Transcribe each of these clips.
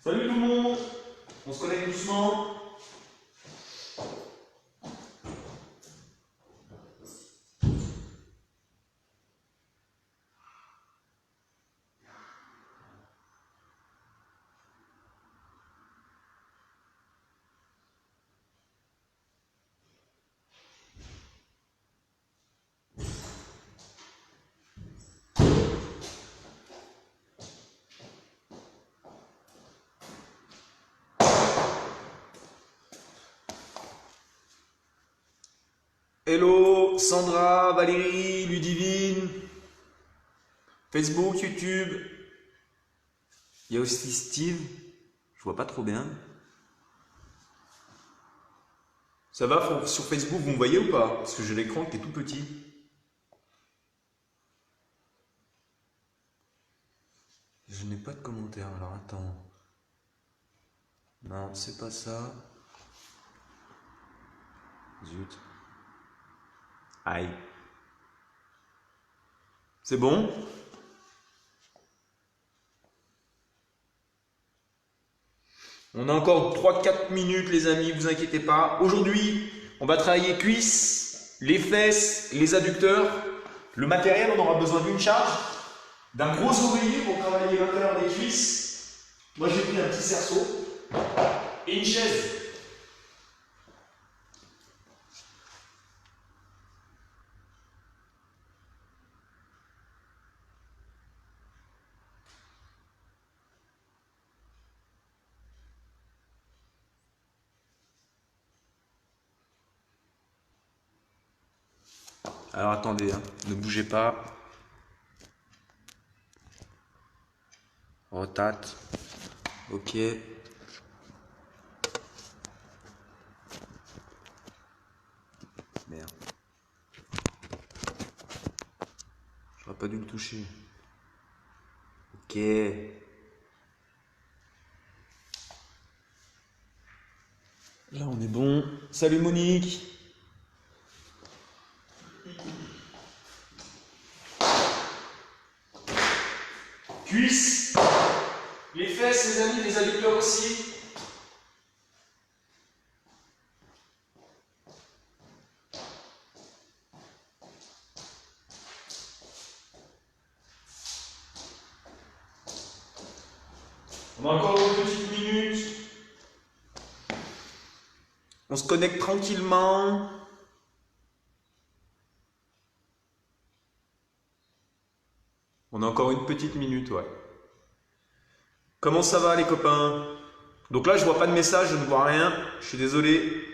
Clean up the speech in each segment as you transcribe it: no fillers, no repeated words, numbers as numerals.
Salut tout le monde, on se connecte doucement. Hello, Sandra, Valérie, Ludivine, Facebook, YouTube. Il y a aussi Steve, je vois pas trop bien. Ça va sur Facebook, vous me voyez ou pas? Parce que j'ai l'écran qui est tout petit. Je n'ai pas de commentaires, alors attends. Non, c'est pas ça. Zut. Aïe. C'est bon? On a encore 3-4 minutes les amis, vous inquiétez pas. Aujourd'hui, on va travailler cuisses, les fesses, les adducteurs. Le matériel, on aura besoin d'une charge, d'un gros oreiller pour travailler l'intérieur des cuisses. Moi j'ai pris un petit cerceau et une chaise. Alors attendez, hein, ne bougez pas. Rotate. Ok. Merde. J'aurais pas dû le toucher. Ok. Là on est bon. Salut Monique. Cuisses, les fesses, les amis, les adducteurs aussi. On a encore une petite minute. On se connecte tranquillement. On a encore une petite minute, ouais. Comment ça va les copains? Donc là, je vois pas de message, je ne vois rien. Je suis désolé.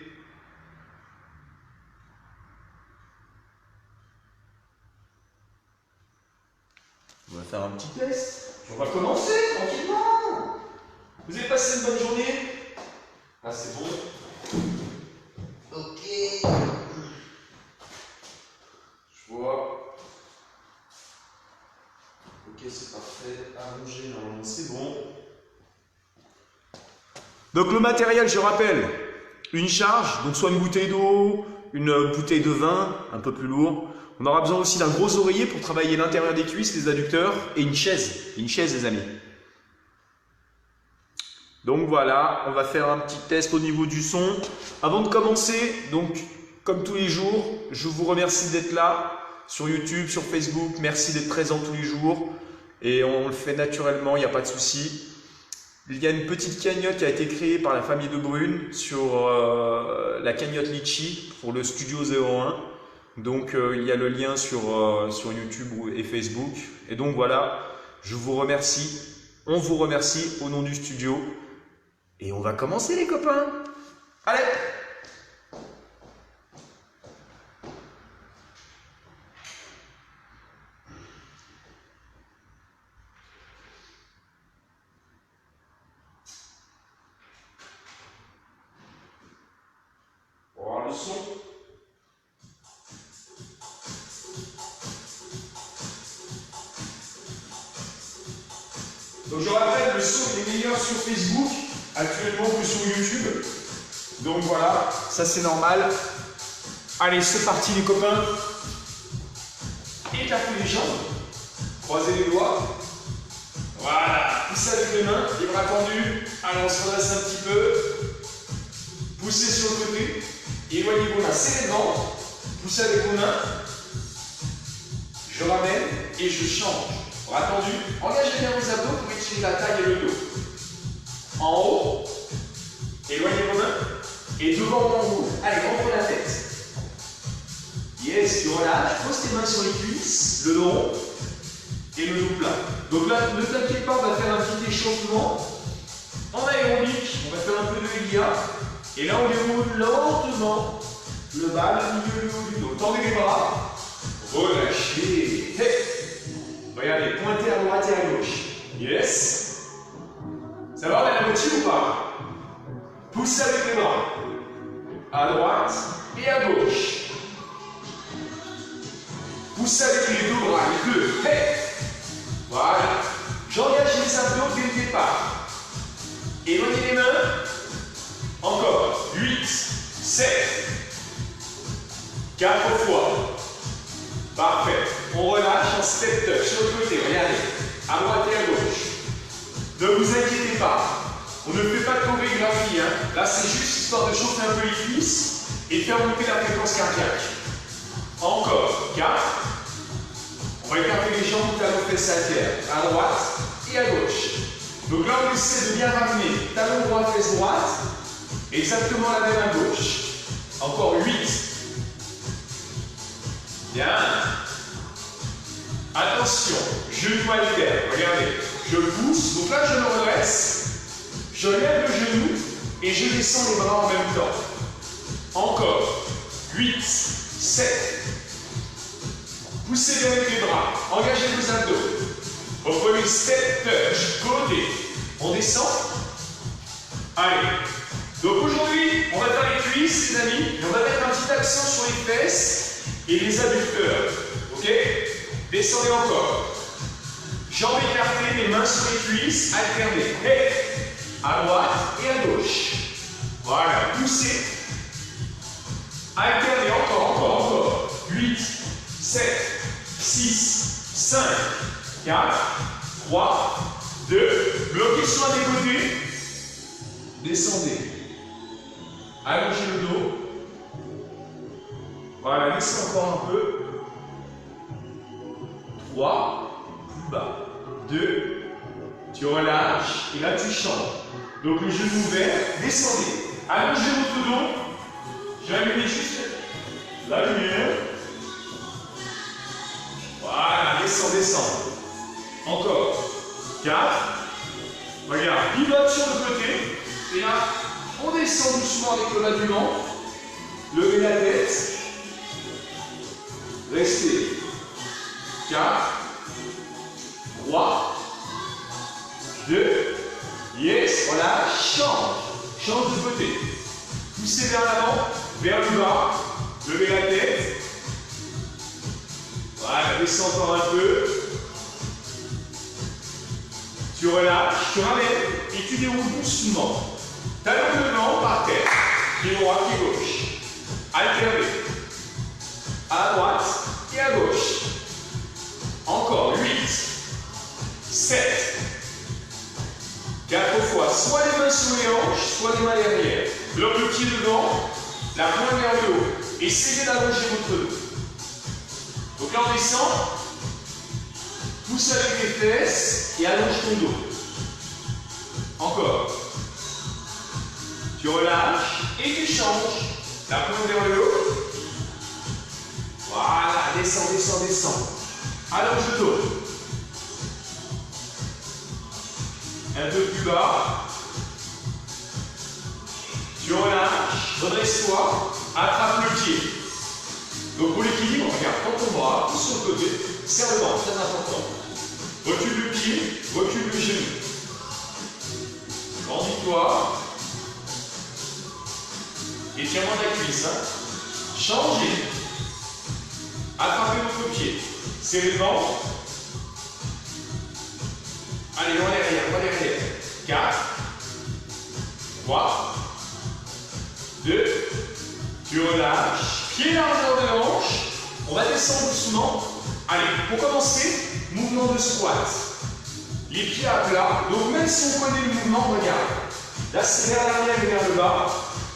On va faire un petit test. On va commencer tranquillement. Vous avez passé une bonne journée? Ah, c'est bon. Ok. Je vois. Ok, c'est parfait. Allongé, normalement, c'est bon. Donc le matériel, je rappelle, une charge, donc soit une bouteille d'eau, une bouteille de vin, un peu plus lourd. On aura besoin aussi d'un gros oreiller pour travailler l'intérieur des cuisses, les adducteurs, et une chaise les amis. Donc voilà, on va faire un petit test au niveau du son. Avant de commencer, donc comme tous les jours, je vous remercie d'être là sur YouTube, sur Facebook. Merci d'être présent tous les jours. Et on le fait naturellement, il n'y a pas de souci. Il y a une petite cagnotte qui a été créée par la famille de Brune sur la cagnotte Litchi pour le Studio 01. Donc il y a le lien sur YouTube et Facebook. Et donc voilà, je vous remercie. On vous remercie au nom du studio. Et on va commencer les copains. Allez! On va voir le son. Donc je rappelle, le son est meilleur sur Facebook actuellement que sur YouTube. Donc voilà, ça c'est normal. Allez, c'est parti les copains. Écartez les jambes. Croisez les doigts. Voilà, poussez avec les mains, les bras tendus. Allez, on se redresse un petit peu. Poussez sur le côté. Éloignez vos mains, serrez le ventre. Poussez avec vos mains. Je ramène et je change. Bras tendus. Engagez bien vos abdos pour étirer la taille et le dos. En haut. Éloignez vos mains. Et devant vous. Allez, rentre la tête. Yes, tu relâches. Pose tes mains sur les cuisses. Le dos rond. Et le dos plat. Donc là, ne t'inquiète pas, on va faire un petit échauffement. En aérobique, on va faire un peu de Elia. Et là, on déroule lentement le bas, le milieu, le haut du dos. Tendez les bras. Relâchez. Hey. Regardez, pointez à droite et à gauche. Yes. Ça va, on a la moitié ou pas? Poussez avec les bras. À droite et à gauche. Poussez avec les deux bras, les deux. Hey. Voilà. J'engage les abdos dès le départ. Éloignez les mains. Encore. 8, 7. 4 fois. Parfait. On relâche en step touch sur le côté. Regardez. À droite et à gauche. Ne vous inquiétez pas. On ne fait pas de chorégraphie. Là, c'est juste histoire de chauffer un peu les cuisses et de faire monter la fréquence cardiaque. Encore. 4. On va écarter les jambes, talons fesses à terre, à droite et à gauche. Donc là, on essaie de bien ramener talon droit, fesse droite, exactement la même à gauche. Encore 8. Bien. Attention, genou alterne. Regardez, je pousse, donc là, je me redresse, je lève le genou et je descends les bras en même temps. Encore 8, 7. Poussez bien avec les bras, engagez vos abdos. Reprenez step touch, côté. On descend. Allez. Donc aujourd'hui, on va faire les cuisses, les amis, et on va mettre un petit accent sur les fesses et les adducteurs. Ok? Descendez encore. Jambes écartées, les mains sur les cuisses, alternez. Hey. À droite et à gauche. Voilà, poussez. Alternez encore. 8, 7, 6, 5, 4, 3, 2, bloquez sur un des côtés, descendez, allongez le dos, voilà, laissez encore un peu, 3, plus bas, 2, tu relâches, et là tu changes, donc le genou ouvert, descendez, allongez votre dos, j'allume juste la lumière. Voilà, descend. Encore. 4. Regarde, pivote sur le côté. Et là, on descend doucement avec le bas du ventre. Levez la tête. Restez. 4. 3. 2. Yes, voilà, change de côté. Poussez vers l'avant, vers le bas. Levez la tête. Voilà, descends encore un peu. Tu relâches, tu ramènes et tu déroules doucement. Talon devant par terre. Pied droit, pied gauche. Alternez. À droite et à gauche. Encore 8, 7, 4 fois. Soit les mains sur les hanches, soit les mains derrière. Bloque le pied devant, la pointe vers le haut. Essayez d'allonger votre dos. Donc là, on descend, pousse avec les fesses et allonge ton dos. Encore. Tu relâches et tu changes. La pointe vers le haut. Voilà, descends. Allonge le dos. Un peu plus bas. Tu relâches, redresse-toi, attrape le pied. Donc pour l'équilibre, regarde, prends ton bras, pousse sur le côté, serre le ventre, très important. Recule le pied, recule le genou. Grandis-toi. Étirement de la cuisse. Changez. Attrapez votre pied. Serrez le ventre. Allez, on derrière. 4, 3, 2, tu relâches. Pied largeur de hanche. On va descendre doucement. Allez, pour commencer, mouvement de squat. les pieds à plat. Donc même si on connaît le mouvement, regarde. Là, c'est vers l'arrière et vers le bas.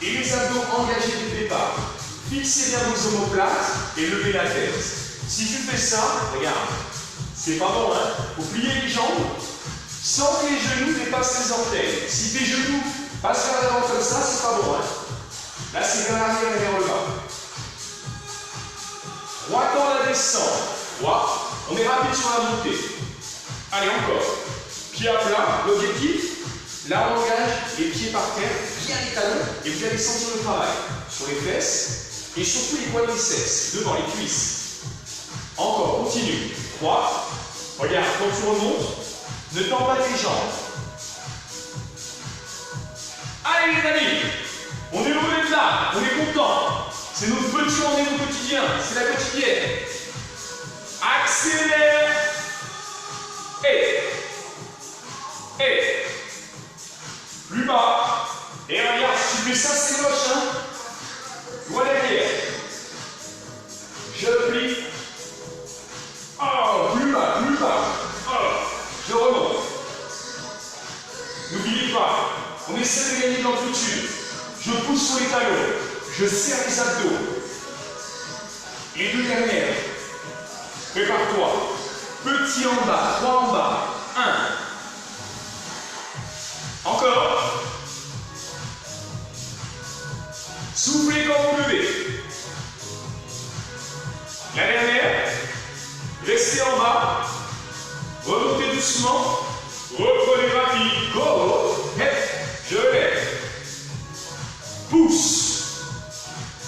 Et les abdos engagés dès le départ. Fixez bien vos omoplates et levez la tête. Si tu fais ça, regarde, c'est pas bon, hein. Faut plier les jambes sans que les genoux dépassent les orteils. Si tes genoux passent vers l'avant comme ça, c'est pas bon, hein. Là, c'est vers l'arrière et vers le bas. Droite dans la descente. Droite. On est rapide sur la montée. Allez, encore. Pied à plat. L'objectif, là, on engage les pieds par terre, bien les talons, et vous allez sentir le travail sur les fesses et surtout les quadriceps, devant les cuisses. Encore, continue. 3. Regarde, quand tu remontes, ne tends pas tes jambes. Allez les amis, on est heureux d'être là, on est content. C'est notre petit rendez-vous quotidien, c'est la quotidienne. Accélère. Et. Plus bas. Et regarde, si tu fais ça, c'est moche, hein. Vois derrière. Je plie. Oh, plus bas, plus bas. Oh, je remonte. N'oubliez pas, on essaie de gagner de l'amplitude. Je pousse sur les talons. Je serre les abdos. Les deux dernières. Prépare-toi. Petit en bas, 3 en bas. 1. Encore. Soufflez quand vous levez. La dernière. Restez en bas. Remontez doucement. Reprenez rapide. Go. Je lève. Pousse.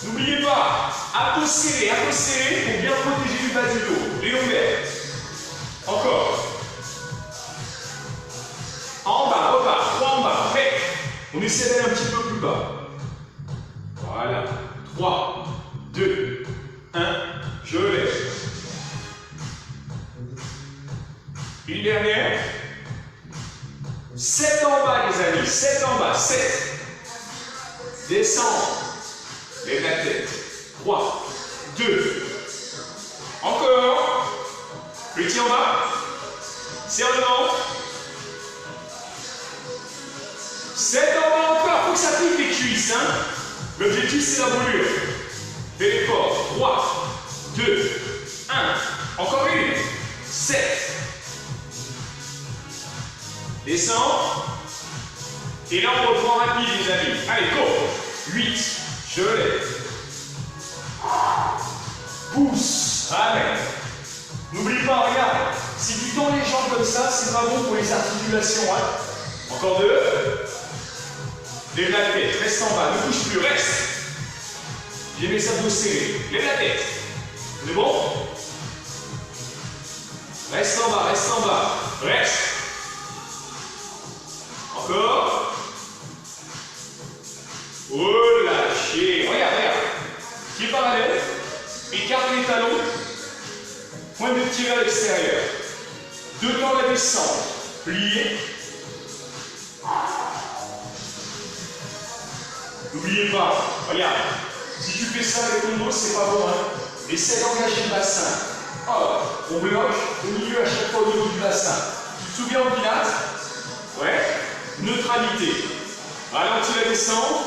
N'oubliez pas. Abdos serrés pour bien protéger du bas du dos. Les lombaires. Encore. En bas, repart. 3 en bas. On essaie d'aller un petit peu plus bas. Voilà. 3, 2, 1. Je lève. Une dernière. 7 en bas, les amis. 7 en bas. 7. Descends. Lève la tête. 3, 2. Encore. Petit en bas. Serre le ventre. 7 en bas encore. Faut que ça pique les cuisses, hein. L'objectif, c'est la brûlure. Fais l'effort. 3, 2, 1. Encore une. 7. Descends. Et là, on reprend rapide, les amis. Allez, go. 8. Je lève. Pousse. Allez. N'oublie pas, regarde. Si tu tends les jambes comme ça, c'est pas bon pour les articulations. Hein. Encore 2. Lève la tête. Reste en bas. Ne bouge plus. Reste. J'ai mes abdos serrés. Lève la tête. C'est bon? Reste en bas. Reste en bas. Reste. Encore. Relâchez. Regarde, regarde. Pied parallèle. Écarte les talons. Point de pied vers l'extérieur. 2 dans la descente. Pliez. N'oubliez pas, regarde. Si tu fais ça avec ton dos, c'est pas bon, hein. Essaie d'engager le bassin. Hop, on bloque au milieu à chaque fois au niveau du bassin. Tu te souviens au pilates? Ouais. Neutralité. Ralentis la descente.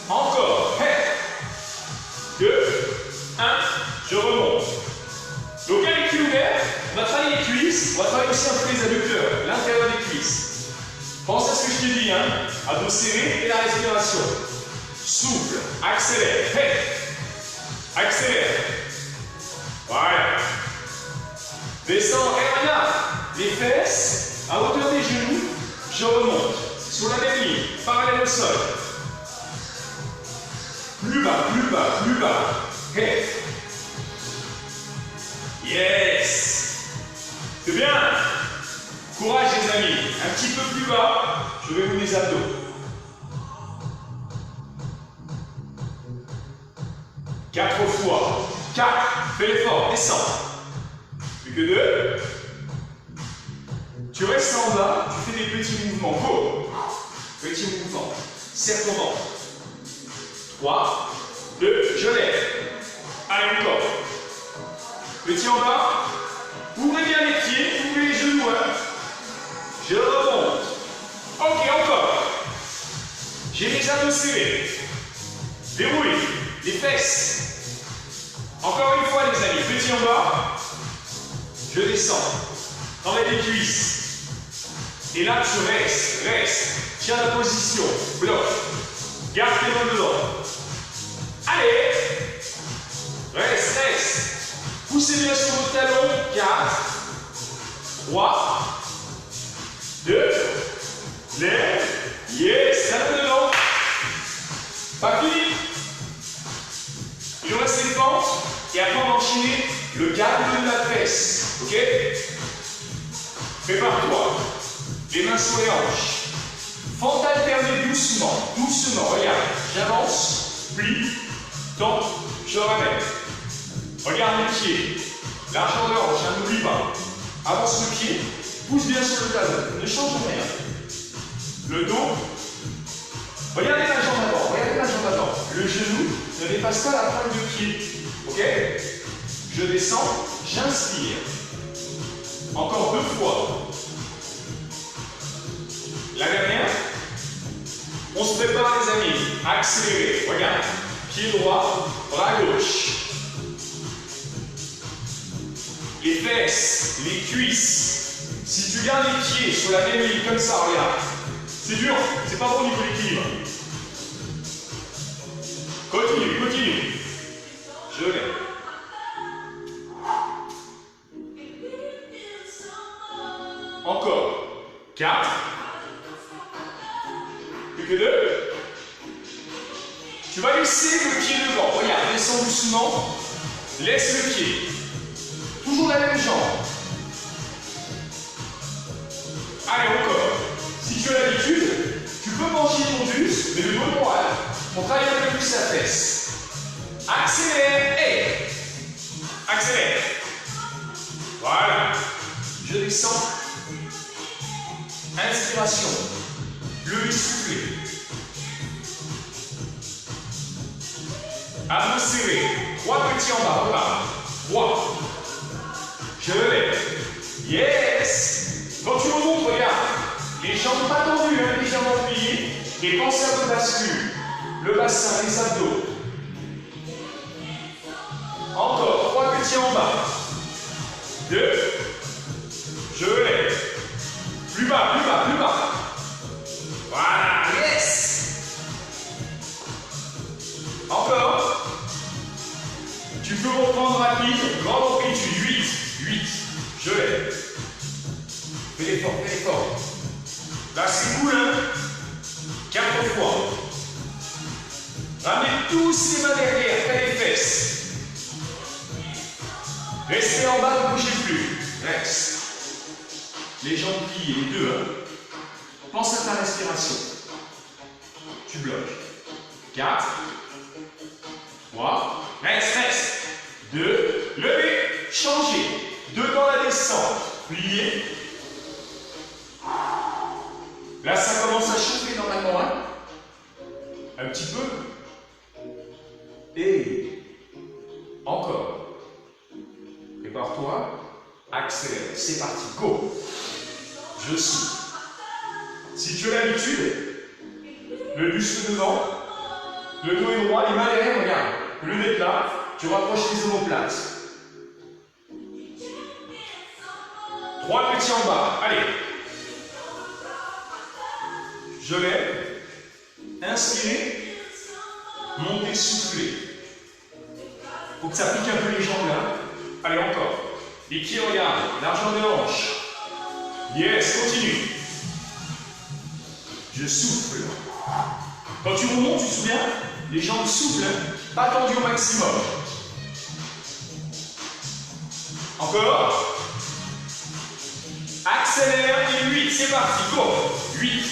Encore. 2, 1. Je remonte. Donc avec les pieds ouverts, on va travailler les cuisses. On va travailler aussi un peu les adducteurs, l'intérieur des cuisses. Pense à ce que je t'ai dit, hein. Abdos serrés et la respiration. Souffle. Accélère. Accélère. Voilà. Descends. Et regarde. Les fesses à hauteur des genoux. Je remonte. Sur la même ligne. Parallèle au sol. Plus bas, plus bas, plus bas. Yes. C'est bien. Courage les amis. Un petit peu plus bas. Je vais vous les abdos. 4 fois. 4. Fais l'effort. Descends. Plus que 2. Tu restes en bas. Tu fais des petits mouvements. Go. Petit mouvement. Serre ton ventre. 3, 2, je lève. Allez, encore. Petit en bas. Ouvrez bien les pieds. bien serré. Déroule les fesses. Encore une fois, les amis. Petit en bas. Je descends. Enlève les cuisses. Et là, tu restes. Tiens la position. Bloc. Garde tes mains dedans. Allez. Reste. Poussez bien sur vos talons. 4, 3, 2, lève. Yes. Talons devant. Pas fini. Il nous reste les pentes. Et après, on va enchaîner le garde de la fesse. Ok? Prépare-toi. Les mains sur les hanches. Fente alternée doucement. Regarde. J'avance. Plie. Tente. Je ramène. Regarde les pieds. Largeur de hanche. N'oublie pas. Avance le pied. Pousse bien sur le talon. Ne change rien. Le dos. Regardez la jambe avant. Le genou ne dépasse pas la pointe de pied. Ok? Je descends. J'inspire. Encore 2 fois. La dernière. On se prépare les amis. Accélérez. Regarde. Pied droit, bras gauche. Les fesses, les cuisses. Si tu gardes les pieds sur la même ligne comme ça, regarde. C'est dur, c'est pas bon au niveau de l'équilibre. Continue. Je lève. Encore. 4. Plus que 2. Tu vas laisser le pied devant. Regarde, descends doucement. Laisse le pied. Toujours la même jambe. Allez, encore. Si tu as l'habitude, tu peux pencher ton buste, mais le dos droit. On travaille un peu plus la fesse. Accélère. Et accélère. Voilà. Je descends. Inspiration. Le souffler. À main serrée. 3 petits en bas. Repart. 3. Je lève. Yes. Quand tu remontes, regarde. Les jambes pas tendues, hein, les jambes appuyées. Et pense à votre bascule. Le bassin, les abdos. Encore. 3 petits en bas. 2. Je lève. Plus bas. Voilà. Yes. Encore. Tu peux reprendre rapide. Grande amplitude. 8. Je lève. Fais l'effort. Là, c'est cool, hein? 4 fois. Ramenez tous les mains derrière, près des fesses. Restez en bas, ne bougez plus. Reste. Les jambes pliées, les deux, hein? Pense à ta respiration. Tu bloques. 4. 3. Reste. 2. Levez. Changez. 2 dans la descente. Pliez. Là, ça commence à chauffer normalement, hein? Un petit peu. Et encore. Prépare-toi. Accélère. C'est parti. Go. Je souffle. Si tu as l'habitude, le buste devant, le dos est droit, les mains derrière, regarde. Le nez plat, tu rapproches les omoplates. 3 petits en bas. Allez. Je lève. Inspirez. Montez, soufflez. Faut que ça pique un peu les jambes là. Allez, encore. Les pieds, regarde. Largeur de hanche. Yes, continue. Je souffle. Quand tu remontes, tu te souviens, les jambes soufflent, pas tendues au maximum. Encore. Accélère et 8, c'est parti, go. 8,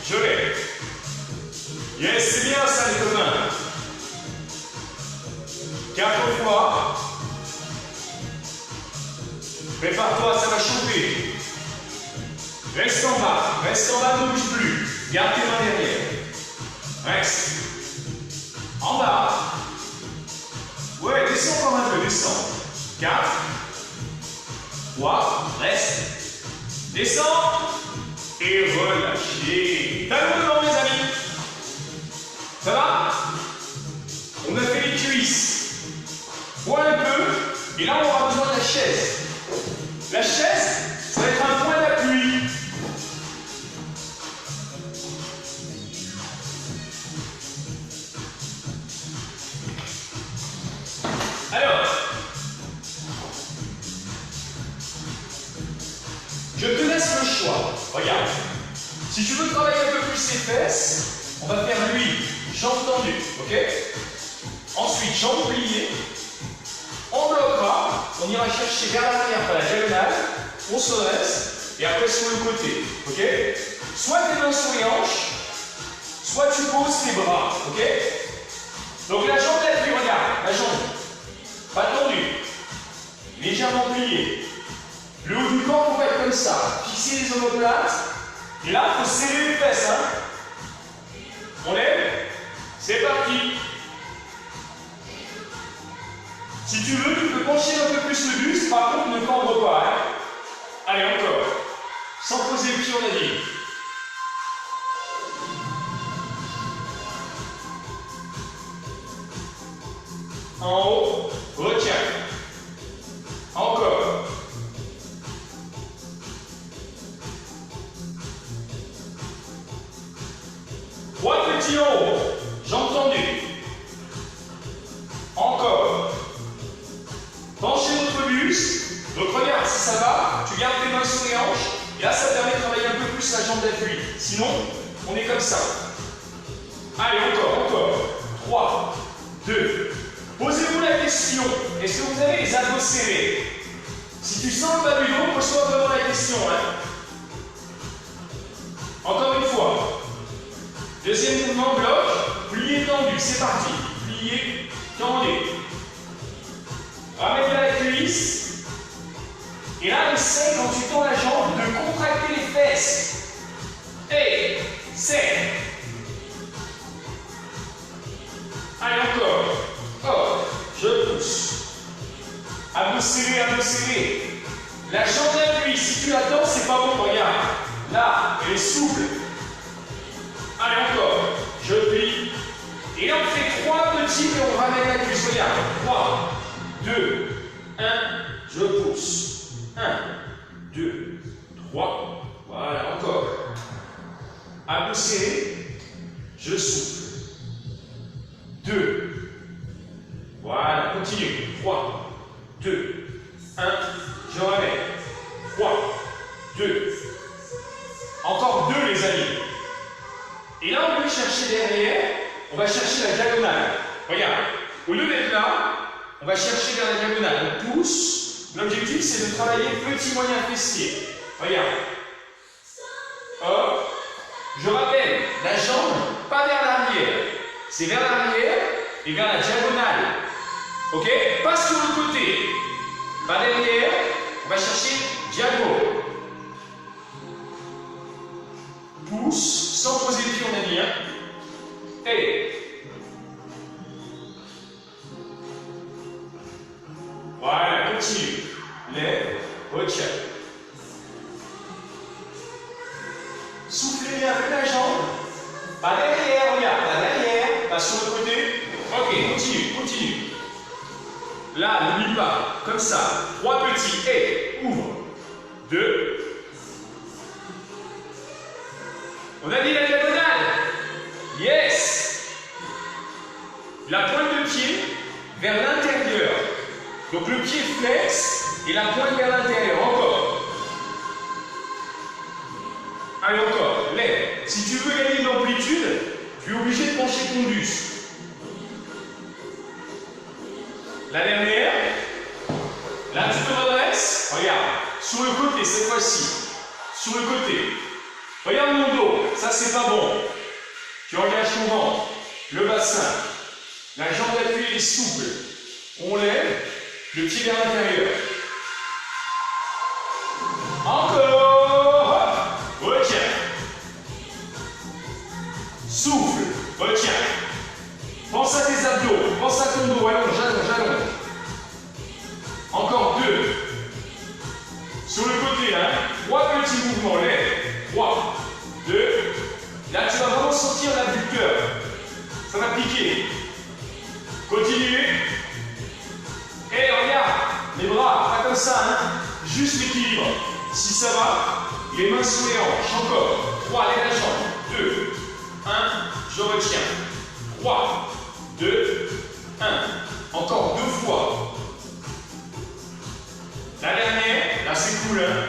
je lève. Yes, c'est bien ça les copains. 4 fois. Prépare-toi, ça va chauffer. Reste en bas, ne bouge plus. Garde tes mains derrière. Reste. En bas. Ouais, descends encore un peu, descends. 4. 3. Reste. Descends. Et relâchez. Talons devant, mes amis. cuisses. Bois un peu. Et là, on aura besoin de la chaise. La chaise, ça va être un point d'appui. Alors, je te laisse le choix. Regarde. Si tu veux travailler un peu plus ses fesses, on va faire lui, jambes tendues, ok? Ensuite, jambes pliées. On bloquera, on ira chercher vers l'arrière par la diagonale, on se reste, et après sur le côté, ok? Soit tes mains sur les hanches, soit tu poses tes bras, ok? Donc la jambe d'appui, regarde, la jambe, pas tendue, légèrement pliée. Le haut du corps pourrait être comme ça, fixer les omoplates, et là, il faut serrer les fesses, hein? On lève, c'est parti. Si tu veux, tu peux pencher un peu plus le buste, par contre ne cambre pas. Hein. Allez, encore. Sans poser le pied, on a dit. En haut, retiens. Encore. Trois petits en haut, jambes tendues. Encore. Penchez votre buste. Donc regarde, si ça va, tu gardes tes mains sur les hanches. Et là, ça permet de travailler un peu plus la jambe d'appui. Sinon, on est comme ça. Allez, encore. 3, 2. Posez-vous la question. Est-ce que vous avez les abdos serrés? Si tu sens le bas du dos, pose-toi vraiment la question. Hein. Encore une fois. Deuxième mouvement, bloc. Plié, tendu. C'est parti. Plié, tendu. Ramène la cuisse. Et là, essaie, quand tu tends la jambe, de contracter les fesses. Et serre. Allez, encore. Oh, je pousse. Abdos serrés. La jambe d'appui, si tu la tends, c'est pas bon, regarde. Là, elle est souple. Allez, encore. Je plie. Et là, on fait 3 petits et on ramène la cuisse. Regarde. 3, 2, 1, je pousse. 1, 2, 3. Voilà, encore. Abdos serrés. Je souffle. 2. Voilà, continue. 3, 2, 1. Je ramène. 3, 2. Encore 2, les amis. Et là, on veut chercher derrière. On va chercher la diagonale. Regarde. Au lieu d'être là, on va chercher vers la diagonale. On pousse. L'objectif, c'est de travailler petit moyen fessier. Regarde. Hop. Je rappelle, la jambe, pas vers l'arrière. C'est vers l'arrière et vers la diagonale. Ok? Pas sur le côté. Pas derrière. On va chercher diagonale. Pousse, sans poser le pied, on a dit. Hein? Et. Voilà, continue. Lève, retiens. Soufflez bien avec la jambe. Pas derrière, regarde, pas derrière, pas sur le côté. Ok, continue. Là, n'oublie pas, comme ça. 3 petits, et ouvre. 2. On a dit la diagonale. Yes. La pointe de pied vers l'intérieur. Donc le pied flex et la pointe vers l'intérieur. Encore. Allez, encore. Lève. Si tu veux gagner de l'amplitude, tu es obligé de pencher ton buste. La dernière. Là, tu te redresses. Regarde. Sur le côté, cette fois-ci. Sur le côté. Regarde mon dos. Ça, c'est pas bon. Tu engages ton ventre. Le bassin. La jambe d'appui est souple. On lève. Le pied vers l'intérieur. Encore. Retiens. Souffle. Retiens. Pense à tes abdos. Pense à ton dos. Allonge. Encore 2. Sur le côté, hein. 3 petits mouvements. Lève. 3, 2. Là, tu vas vraiment sentir l'abducteur. Ça va piquer. Continuez. juste l'équilibre. Si ça va, les mains sous les hanches. Encore. 3, lève la jambe. 2, 1, je retiens. 3, 2, 1. Encore 2 fois. La dernière, là c'est cool, hein.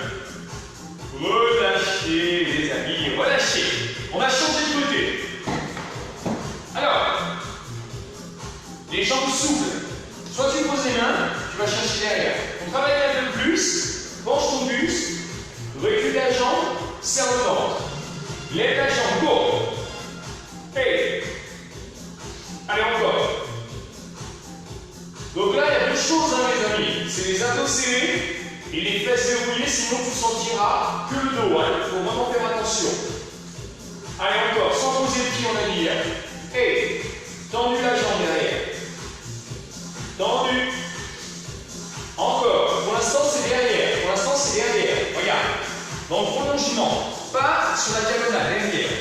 Relâchez les amis, relâchez. On va changer de côté. Alors, les jambes souples. Soit tu poses les mains, tu vas chercher derrière. On travaille un peu plus, penche ton buste, recule la jambe, serre le ventre. Lève la jambe, go. Hey. Allez, encore. Donc là, il y a 2 choses, hein, les amis. C'est les abdos serrés et les fesses verrouillées, sinon tu sentiras que le dos. Il faut vraiment faire attention. Allez, encore, sans poser le pied, on a dit. Et tendu la jambe derrière. Tendu. Encore. Pour l'instant, c'est derrière. Pour l'instant, c'est derrière. Regarde. Dans le prolongement. Pas sur la diagonale, derrière.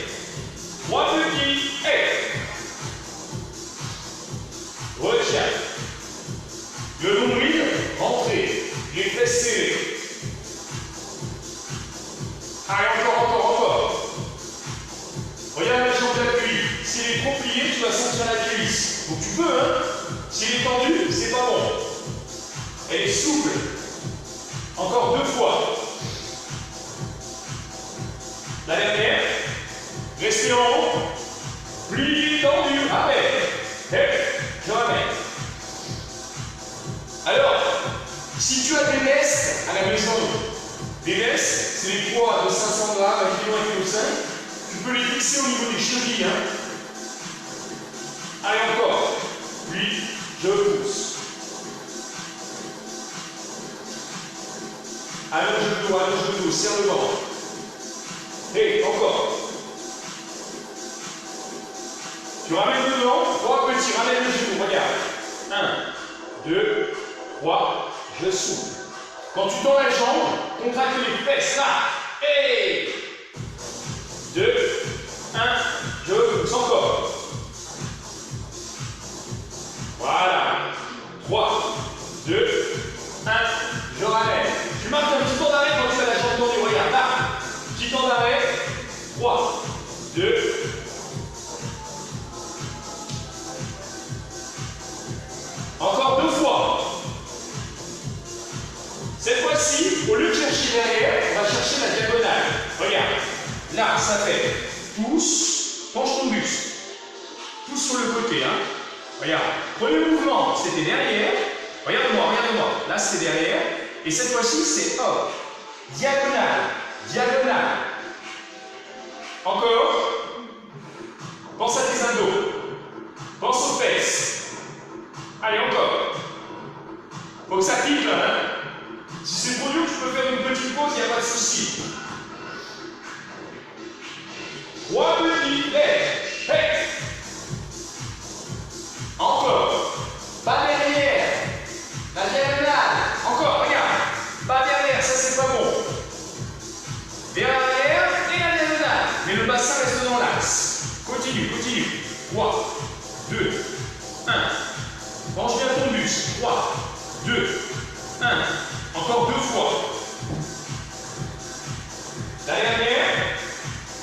3 petits. Et retiens. Le nombril, rentrez. Les fesses serrées. Allez, encore. Regarde la jambe d'appui. Si elle est trop pliée, tu vas sentir la cuisse. Donc tu peux, hein. Si elle est tendue, c'est pas bon. Elle est souple. Encore 2 fois. La dernière. Restez en haut. Plié, tendu. Ramène. Je ramène. Alors, si tu as des vestes à la maison, des vestes, c'est les poids de 500 grammes, 1 kg, 1,5 kg, tu peux les fixer au niveau des chevilles. Hein. Allez, encore. Puis, je pousse. Allonge le dos, serre le ventre. Et encore. Tu ramènes le devant, 3 petits, ramène le genou, regarde. 1, 2, 3, je souffle. Quand tu tends la jambe, contracte les fesses, là. Et 2, 1, je pousse encore. Voilà. 3, 2, 1, je ramène. Tu marques un petit temps d'arrêt quand tu as la jambe tendue. Regarde, là. Petit temps d'arrêt. 3, 2, encore 2 fois. Cette fois-ci, au lieu de chercher derrière, on va chercher la diagonale. Regarde. Là, ça fait pousse, penche ton buste. Pousse sur le côté, hein. Regarde. Premier mouvement, c'était derrière. Regarde-moi. Là, c'est derrière. Et cette fois-ci, c'est hop. Diagonale. Encore. Pense à tes abdos. Pense aux fesses. Allez, encore. Faut que ça pique là, hein. Si c'est trop dur, tu peux faire une petite pause, il n'y a pas de souci. 3 petits, hey. Encore. Pas derrière. La diagonale. Encore, regarde. Pas derrière, ça c'est pas bon. Derrière et la diagonale. Mais le bassin reste dans l'axe. Continue. 3, 2, 1. Penche bien ton buste. 3, 2, 1. Encore 2 fois. La dernière.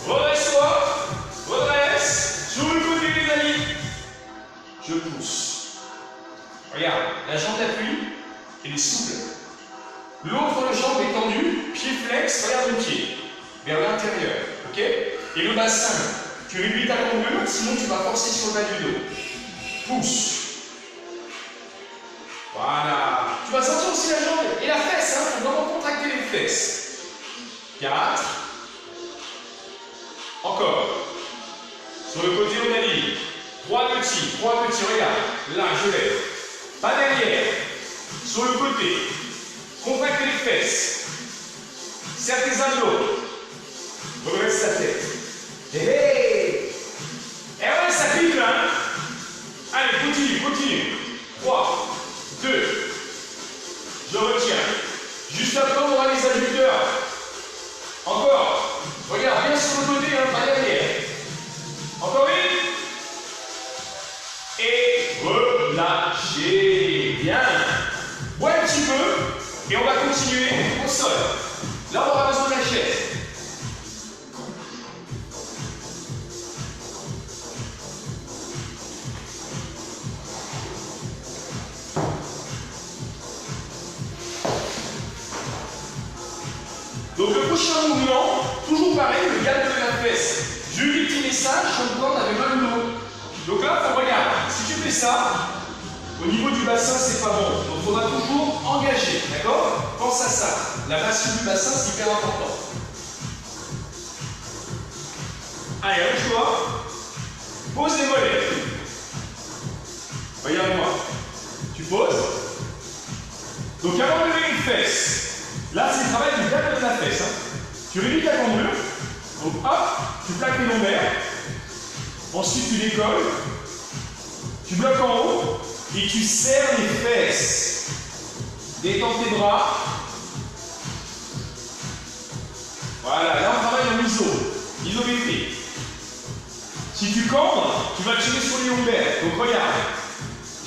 Redresse-toi. Redresse. Sur le côté, les amis. Je pousse. Regarde, la jambe d'appuie, elle est souple. L'autre jambe est tendue, pied flex, regarde le pied. Vers l'intérieur. Ok? Et le bassin, tu réduis ta longueur, sinon tu vas forcer sur le bas du dos. Pousse. Voilà. Tu vas sentir aussi la jambe et la fesse, hein. Il faut vraiment contracter les fesses. 4. Encore. Sur le côté, on a dit 3 petits, regarde. Là, je lève. Pas derrière. Sur le côté. Contracte les fesses. Serre tes abdos. Redresse ta tête. Hey! Et ouais, ça pique là. Allez, continue. 3, 2. Je retiens. Juste après, on aura les adducteurs. Encore. Regarde, bien sur le côté, hein, pas derrière. Encore une. Et relâchez. Bien. Bois un petit peu. Et on va continuer au sol. Là, on aura besoin de la chaise. Donc le prochain mouvement, toujours pareil, le galbe de la fesse. J'ai eu des petits messages comme quoi on avait mal au dos. Donc là, regarde, si tu fais ça, au niveau du bassin, c'est pas bon. Donc il faudra toujours engager, d'accord? Pense à ça. La bascule du bassin, c'est hyper important. Allez, arrête-toi. Pose les mollets. Regarde-moi. Tu poses. Donc avant de lever les fesses, là, c'est le travail du galbe de la fesse. Hein. Tu réduis ta cambrure. Donc, hop, tu plaques les lombaires. Ensuite, tu décolles. Tu bloques en haut. Et tu serres les fesses. Détends tes bras. Voilà, là, on travaille en isométrie. Si tu cambres, tu vas tirer sur les lombaires. Donc, regarde.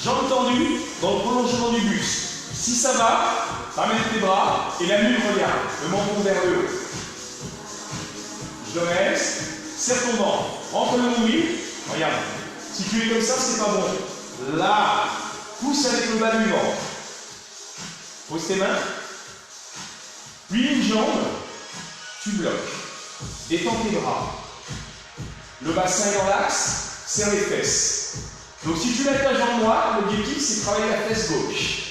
Jambes tendues dans le prolongement du buste. Si ça va, ramène tes bras et la nuque, regarde, le menton vers le haut. Je reste, serre ton ventre, rentre le nombril, regarde. Si tu es comme ça, c'est pas bon. Là, pousse avec le bas du ventre. Pose tes mains. Puis une jambe, tu bloques. Détends tes bras. Le bassin est dans l'axe, serre les fesses. Donc si tu lèves ta jambe droite, l'objectif c'est de travailler la fesse gauche.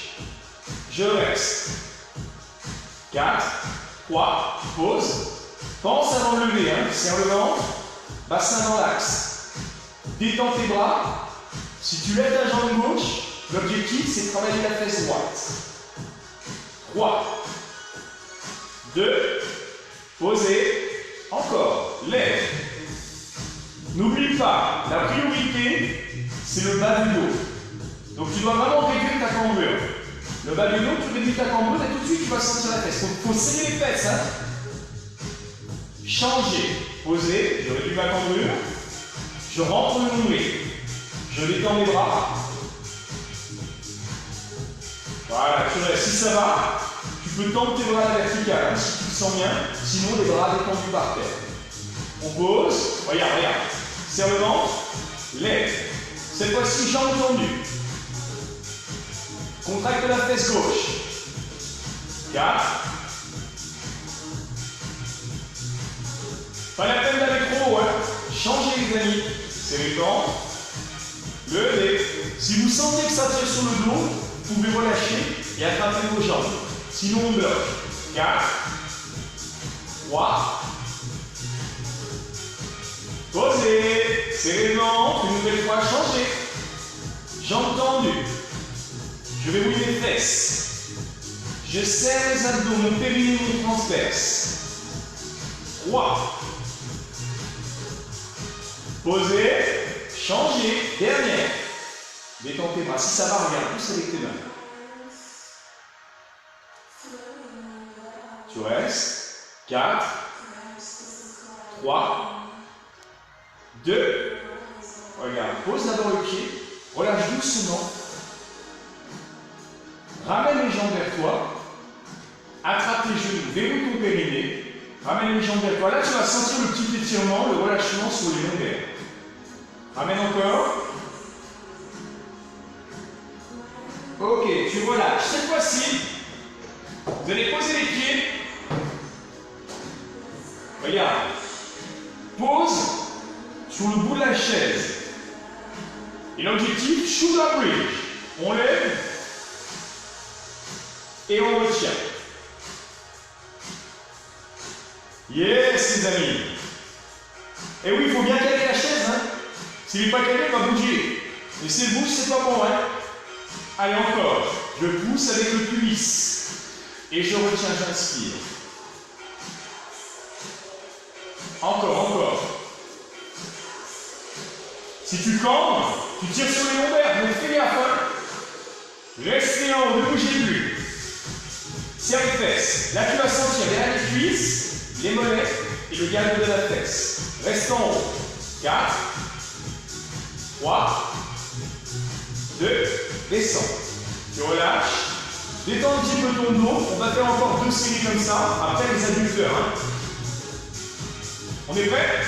Je reste. 4, 3, pause. Pense avant de lever, hein. Serre le ventre, bassin dans l'axe. Détends tes bras. Si tu lèves ta jambe gauche, l'objectif c'est de travailler la fesse droite. 3, 2, posez. Encore, lève. N'oublie pas, la priorité c'est le bas du dos. Donc tu dois vraiment réduire ta cambrure. Le bas du dos, tu réduis ta cambrure et tout de suite tu vas sentir la fesse. Il faut serrer les fesses. Hein. Changer. Poser. Je réduis ma cambrure. Je rentre le nombril. Je détends mes bras. Voilà, tu restes. Si ça va, tu peux tendre tes bras à la verticale. Hein, si tu le sens bien. Sinon, les bras détendus par terre. On pose. Regarde, regarde. Serre le ventre. Lève. Cette fois-ci, jambes tendues. Contracte la fesse gauche. 4. Pas la peine d'aller trop haut. Hein. Changez les amis. Serrez le ventre. Levez. Si vous sentez que ça tire sur le dos, vous pouvez relâcher et attraper vos jambes. Sinon, on bloque. 4. 3. Posez. Serrez le ventre. Une nouvelle fois, changez. Jambes tendues. Je vais mouiller les fesses. Je serre les abdos, mon périnée, mon transverse. 3. Posez. Changez. Dernière. Détends tes bras. Si ça va, regarde, pousse avec tes mains. Tu restes. 4. 3. 2. Regarde, pose d'abord le pied. Relâche doucement. Ramène les jambes vers toi. Attrape tes genoux, verrouille ton périnée. Ramène les jambes vers toi. Là, tu vas sentir le petit étirement, le relâchement sur les lombaires. Ramène encore. Ok, tu relâches. Cette fois-ci, vous allez poser les pieds. Regarde. Pose sur le bout de la chaise. Et l'objectif, shoulder bridge. On lève. Et on retient. Yes, les amis. Et oui, il faut bien caler la chaise. Hein. S'il n'est pas calé, il va bouger. Mais s'il bouge, c'est pas bon. Hein. Allez, encore. Je pousse avec le pubis. Et je retiens, j'inspire. Encore, encore. Si tu cambres, tu tires sur les lombaires. Donc fais gaffe. Hein. Restez en haut, ne bougez plus. Serre les fesses. Là, tu vas sentir derrière les cuisses, les mollets et le galbe de la fesse. Reste en haut. 4, 3, 2, descends. Tu relâches. Détends un petit peu ton dos. On va faire encore 2 séries comme ça. Après les adducteurs. Hein. On est prêt?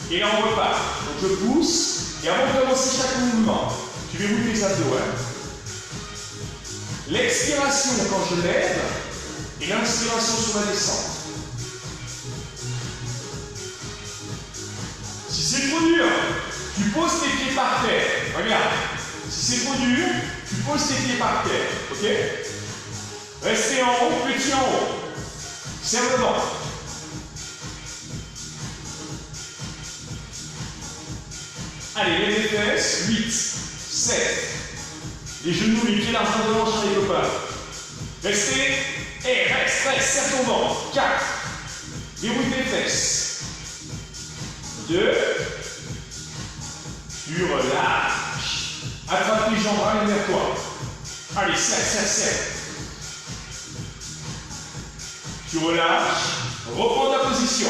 Et là on repart. Donc je pousse. Et avant de commencer chaque mouvement, tu verrouilles tes abdos. Hein. L'expiration quand je lève et l'inspiration sur la descente. Si c'est trop dur, tu poses tes pieds par terre. Regarde. Si c'est trop dur, tu poses tes pieds par terre. Ok? Restez en haut, petit en haut. Serre le ventre. Allez, lève les fesses. 8, 7. Les genoux, les pieds largement devant chez les copains. Restez. Et reste, serre ton ventre. 4. Déroule tes fesses. 2. Tu relâches. Attrape les jambes, ramène vers toi. Allez, serre. Tu relâches. Reprends ta position.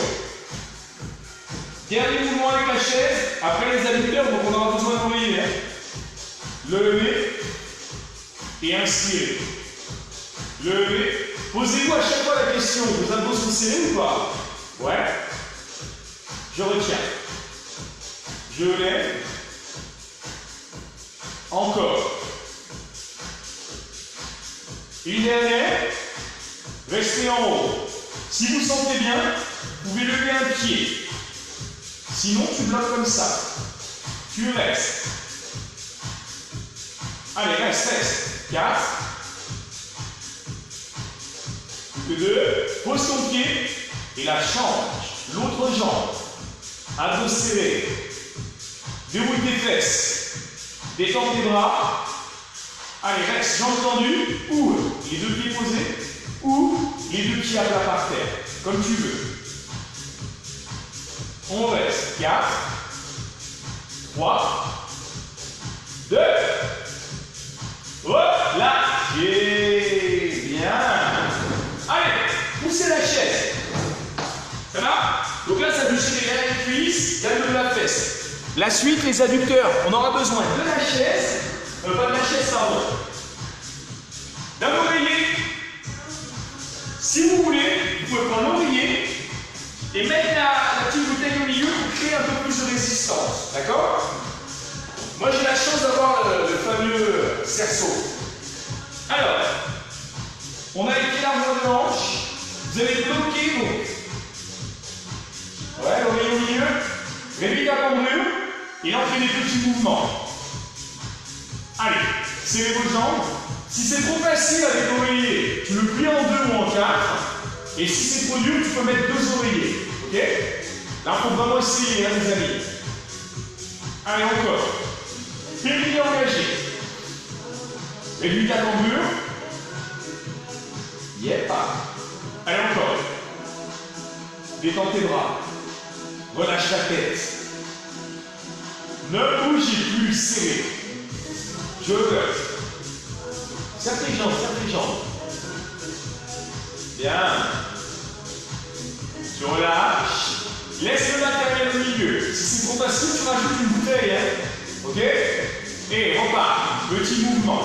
Dernier mouvement avec la chaise. Après les adducteurs, donc on aura besoin d'envoyer. Hein. Lever. Et inspirer. Lever. Posez-vous à chaque fois la question. Vos abdos sont serrés ou pas? Ouais. Je retiens. Je lève. Encore. Une dernière. Restez en haut. Si vous sentez bien, vous pouvez lever un pied. Sinon, tu bloques comme ça. Tu restes. Allez, reste. 4. Plus que 2. Pose ton pied et la change. L'autre jambe. Abdos serrés. Déroule tes fesses. Détends tes bras. Allez, reste, jambes tendues. Ou les 2 pieds posés. Ou les 2 pieds à plat par terre. Comme tu veux. On reste. 4. 3. 2. Relâchez. Bien. Allez, poussez la chaise. Ça va? Donc là, ça touche les cuisses, gagne de la fesse. La suite, les adducteurs. On aura besoin de la chaise. Pas de la chaise, pardon. D'un oreiller. Si vous voulez, vous pouvez prendre l'oreiller et mettre la petite bouteille au milieu pour créer un peu plus de résistance. D'accord? Moi, j'ai la chance d'avoir le fameux cerceau. Alors, on a les pieds largement de hanche. Vous allez bloquer donc. Ouais, l'oreiller au milieu. Réveillez la cambrure et entrez des petits mouvements. Allez, serrez vos jambes. Si c'est trop facile avec l'oreiller, tu le plies en 2 ou en 4. Et si c'est trop dur, tu peux mettre 2 oreillers. Ok? Là, il faut vraiment essayer, hein, les amis. Allez, encore. Féminin engagé. Réduis ta cambrure. Yep. Allez, encore. Détends tes bras. Relâche ta tête. Ne bougez plus, serré. Je veux. Serre tes jambes, Bien. Tu relâches. Laisse le matériel au milieu. Si c'est trop facile, tu rajoutes une bouteille. Hein. Ok? Et repars. Petit mouvement.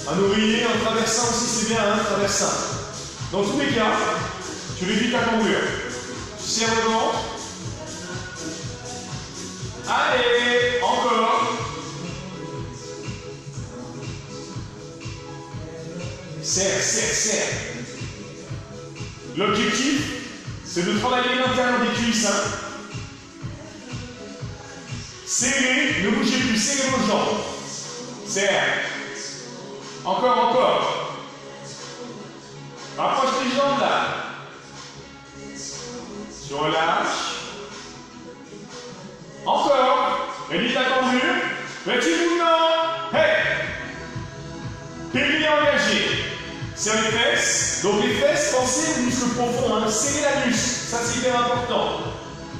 Un oreiller, un traversin aussi, c'est bien, hein, traversin. Dans tous les cas, tu réduis ta cambrure. Tu serres le ventre. Allez, encore. Serre. L'objectif, c'est de travailler l'intérieur des cuisses. Hein. Serrez, ne bougez plus, serrez vos jambes. Serre. Encore. Rapproche tes jambes là. Tu relâches. Encore. Réduis ta cambrure. Petit mouvement. Hey. Périnée engagé. Serre les fesses. Donc les fesses, pensez aux muscles profonds. Hein. Serrez la muscle. Ça c'est hyper important.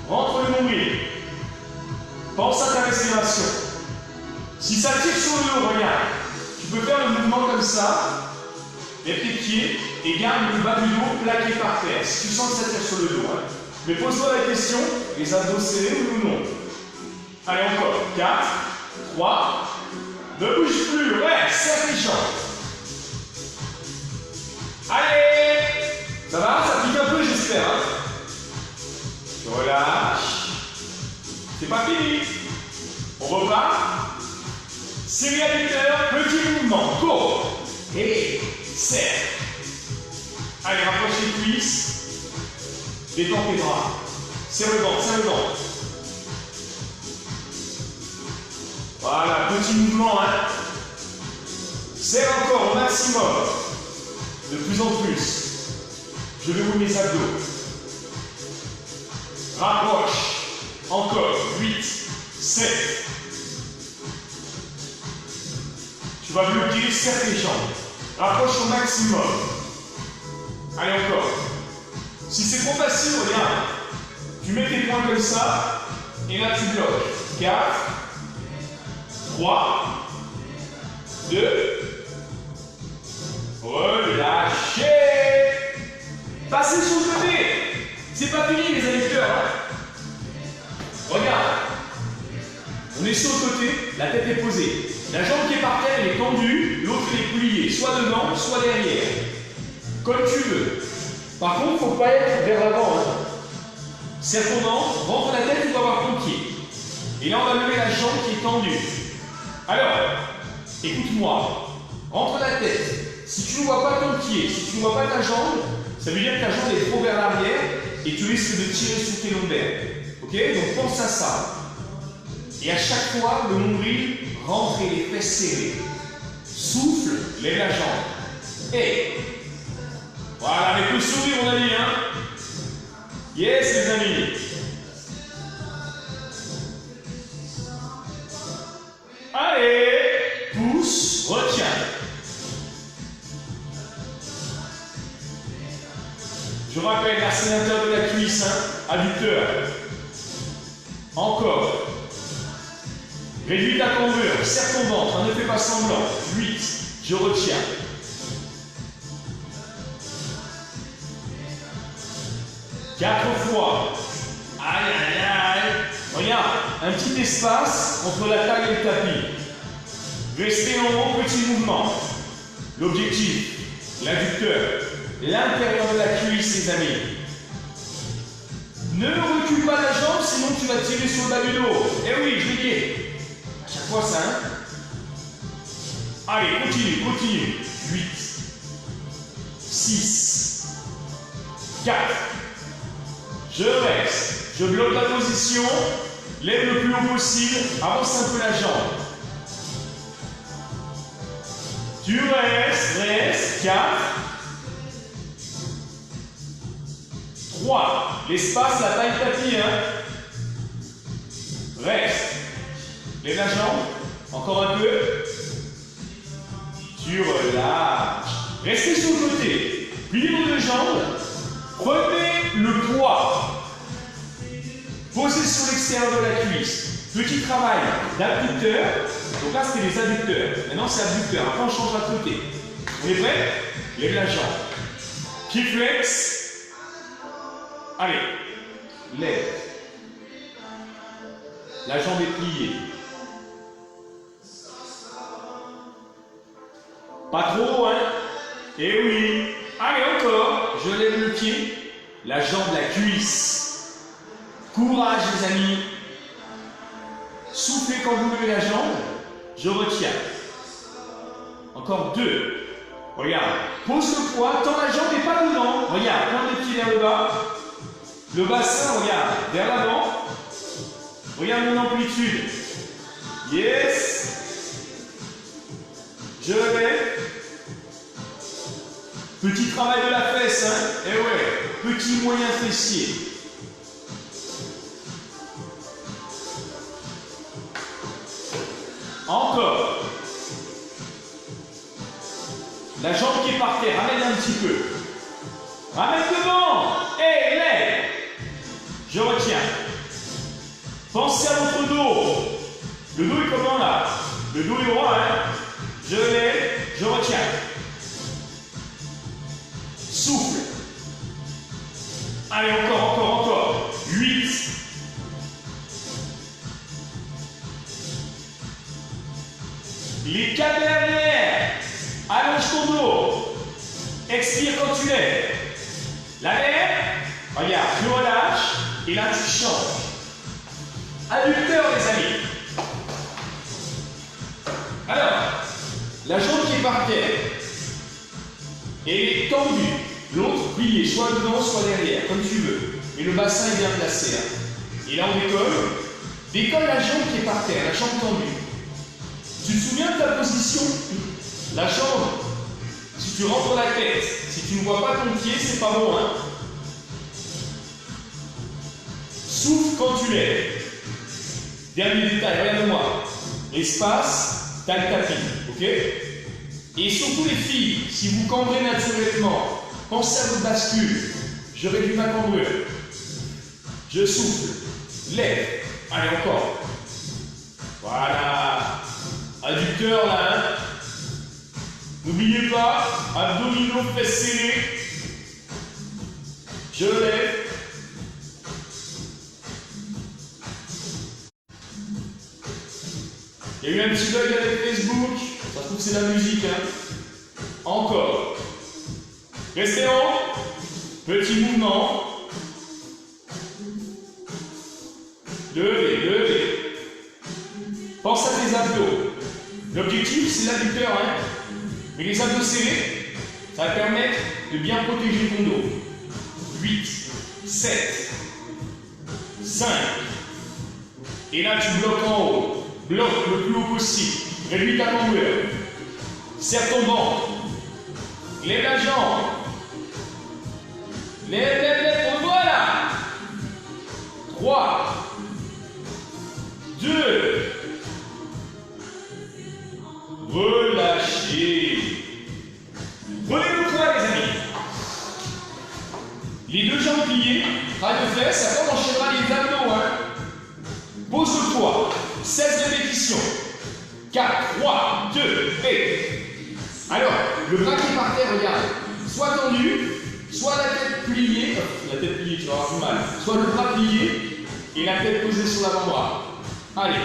Rentre le nombril. Pense à ta respiration. Si ça tire sur le dos, regarde. Tu peux faire le mouvement comme ça. Lève tes pieds et garde le bas du dos plaqué par terre. Si tu sens que ça tire sur le dos. Hein. Mais pose-toi la question, les abdos serrés ou non? Allez, encore. 4, 3, Ne bouge plus. Ouais, serre les jambes. Allez. Ça va? Ça pique un peu, j'espère. Hein? Tu relâches. C'est pas fini. On repart. Série adducteur, petit mouvement. Cours. Et serre. Allez, rapproche les cuisses. Détends tes bras. Serre le ventre, serre le ventre. Voilà, petit mouvement. Hein. Serre encore au maximum. De plus en plus. Je vais rouler mes abdos. Rapproche. Encore. 8, 7. Tu vas bloquer, serre tes jambes. Rapproche au maximum. Allez, encore. Si c'est trop facile, regarde. Tu mets tes poings comme ça. Et là, tu bloques. 4, 3, 2. Relâchez. Passez sur le côté. C'est pas fini, les adducteurs. Hein. Regarde. On est sur le côté, la tête est posée. La jambe qui est par terre, elle est tendue, l'autre elle est pliée, soit devant, soit derrière. Comme tu veux. Par contre, il ne faut pas être vers l'avant. Hein. Serre ton ventre, rentre la tête, tu dois avoir ton pied. Et là, on va lever la jambe qui est tendue. Alors, écoute-moi. Rentre la tête. Si tu ne vois pas ton pied, si tu ne vois pas ta jambe, ça veut dire que ta jambe est trop vers l'arrière et tu risques de tirer sur tes lombaires. Ok? Donc pense à ça. Et à chaque fois, le nombril rentre et les fesses serrées. Souffle, lève la jambe. Et voilà, avec le sourire, on a dit, hein? Yes, les amis. Allez, pousse, retiens. Je rappelle la sénateur de la cuisse, hein, adducteur. Encore. Réduis ta cambrure, serre ton ventre, hein, ne fais pas semblant. 8, je retiens. Quatre fois. Aïe, aïe, aïe. Regarde, un petit espace entre la taille et le tapis. Restez en haut, petit mouvement. L'objectif, l'adducteur, l'intérieur de la cuisse, les amis. Ne recule pas la jambe, sinon tu vas tirer sur le bas du dos. Eh oui, je l'ai dit. À chaque fois ça, hein. Allez, continue, continue. 8, 6, 4. Je reste. Je bloque la position. Lève le plus haut possible. Avance un peu la jambe. Tu restes. 4. 3. L'espace, la taille tapis, hein. Reste. Lève la jambe. Encore un peu. Tu relâches. Restez sur le côté. Pliez vos deux jambes. Prenez le poids. Posez sur l'extérieur de la cuisse. Petit travail d'abducteur. Donc là, c'était les adducteurs. Maintenant, c'est abducteur. Après, on changera de côté. On est prêt? Lève la jambe. Kick flex. Allez. Lève. La jambe est pliée. Pas trop, hein? Eh oui. Allez, encore. Je lève le pied. La jambe, la cuisse. Courage, les amis. Soufflez quand vous levez la jambe. Je retiens. Encore 2. Regarde. Pose le poids. Tends la jambe et pas dedans. Regarde. Pointe les pieds vers le bas. Le bassin, regarde. Vers l'avant. Regarde mon amplitude. Yes. Je lève. Petit travail de la fesse, hein. Eh ouais. Petit moyen fessier. Encore. La jambe qui est par terre, ramène un petit peu. Ramène devant. Et lève. Je retiens. Pensez à votre dos. Le dos est comment là? Le dos est droit, hein. Je lève, je retiens. Souffle. Allez, encore. 8. Les 4 dernières. Allonge ton dos. Expire quand tu lèves. La lève. Regarde, tu relâches. Et là, tu changes. Adducteur, les amis. Alors, la jambe qui est par terre. Elle est tendue. L'autre pliée, soit devant, soit derrière, comme tu veux. Et le bassin est bien placé. Hein. Et là, on décolle. Décolle la jambe qui est par terre, la jambe tendue. Tu te souviens de ta position? La jambe, si tu rentres la tête, si tu ne vois pas ton pied, c'est pas bon. Hein. Souffle quand tu lèves. Dernier détail, regarde-moi. Espace, t'as le tapis. Ok? Et surtout les filles, si vous cambrez naturellement, pensez à votre bascule. Je réduis ma cambrure. Je souffle. Lève. Allez, encore. Voilà. Adducteur là. Hein. N'oubliez pas, abdominaux, fesses serrées. Je lève. Il y a eu un petit bug avec Facebook. Ça se trouve c'est la musique. Hein. Encore. Restez en haut. Petit mouvement. Levez, levez. Pense à tes abdos. L'objectif, c'est l'adducteur. Hein. Mais les abdos serrés, ça va permettre de bien protéger ton dos. 8, 7, 5. Et là, tu bloques en haut. Bloque le plus haut possible. Réduis ta cambrure. Serre ton ventre. Lève la jambe. Lève, lève, lève. Voilà. 3, 2. Relâchez. Prenez le poids, les amis. Les deux jambes pliées. Travail de fesses. Après, on enchaînera les abdos. Hein. Pose le poids. 16 répétitions. 4, 3, 2, et. Alors, le bras qui est par terre, regarde. Soit tendu, soit la tête pliée. La tête pliée, tu vas avoir du mal. Soit le bras plié et la tête posée sur l'avant-bras. Allez.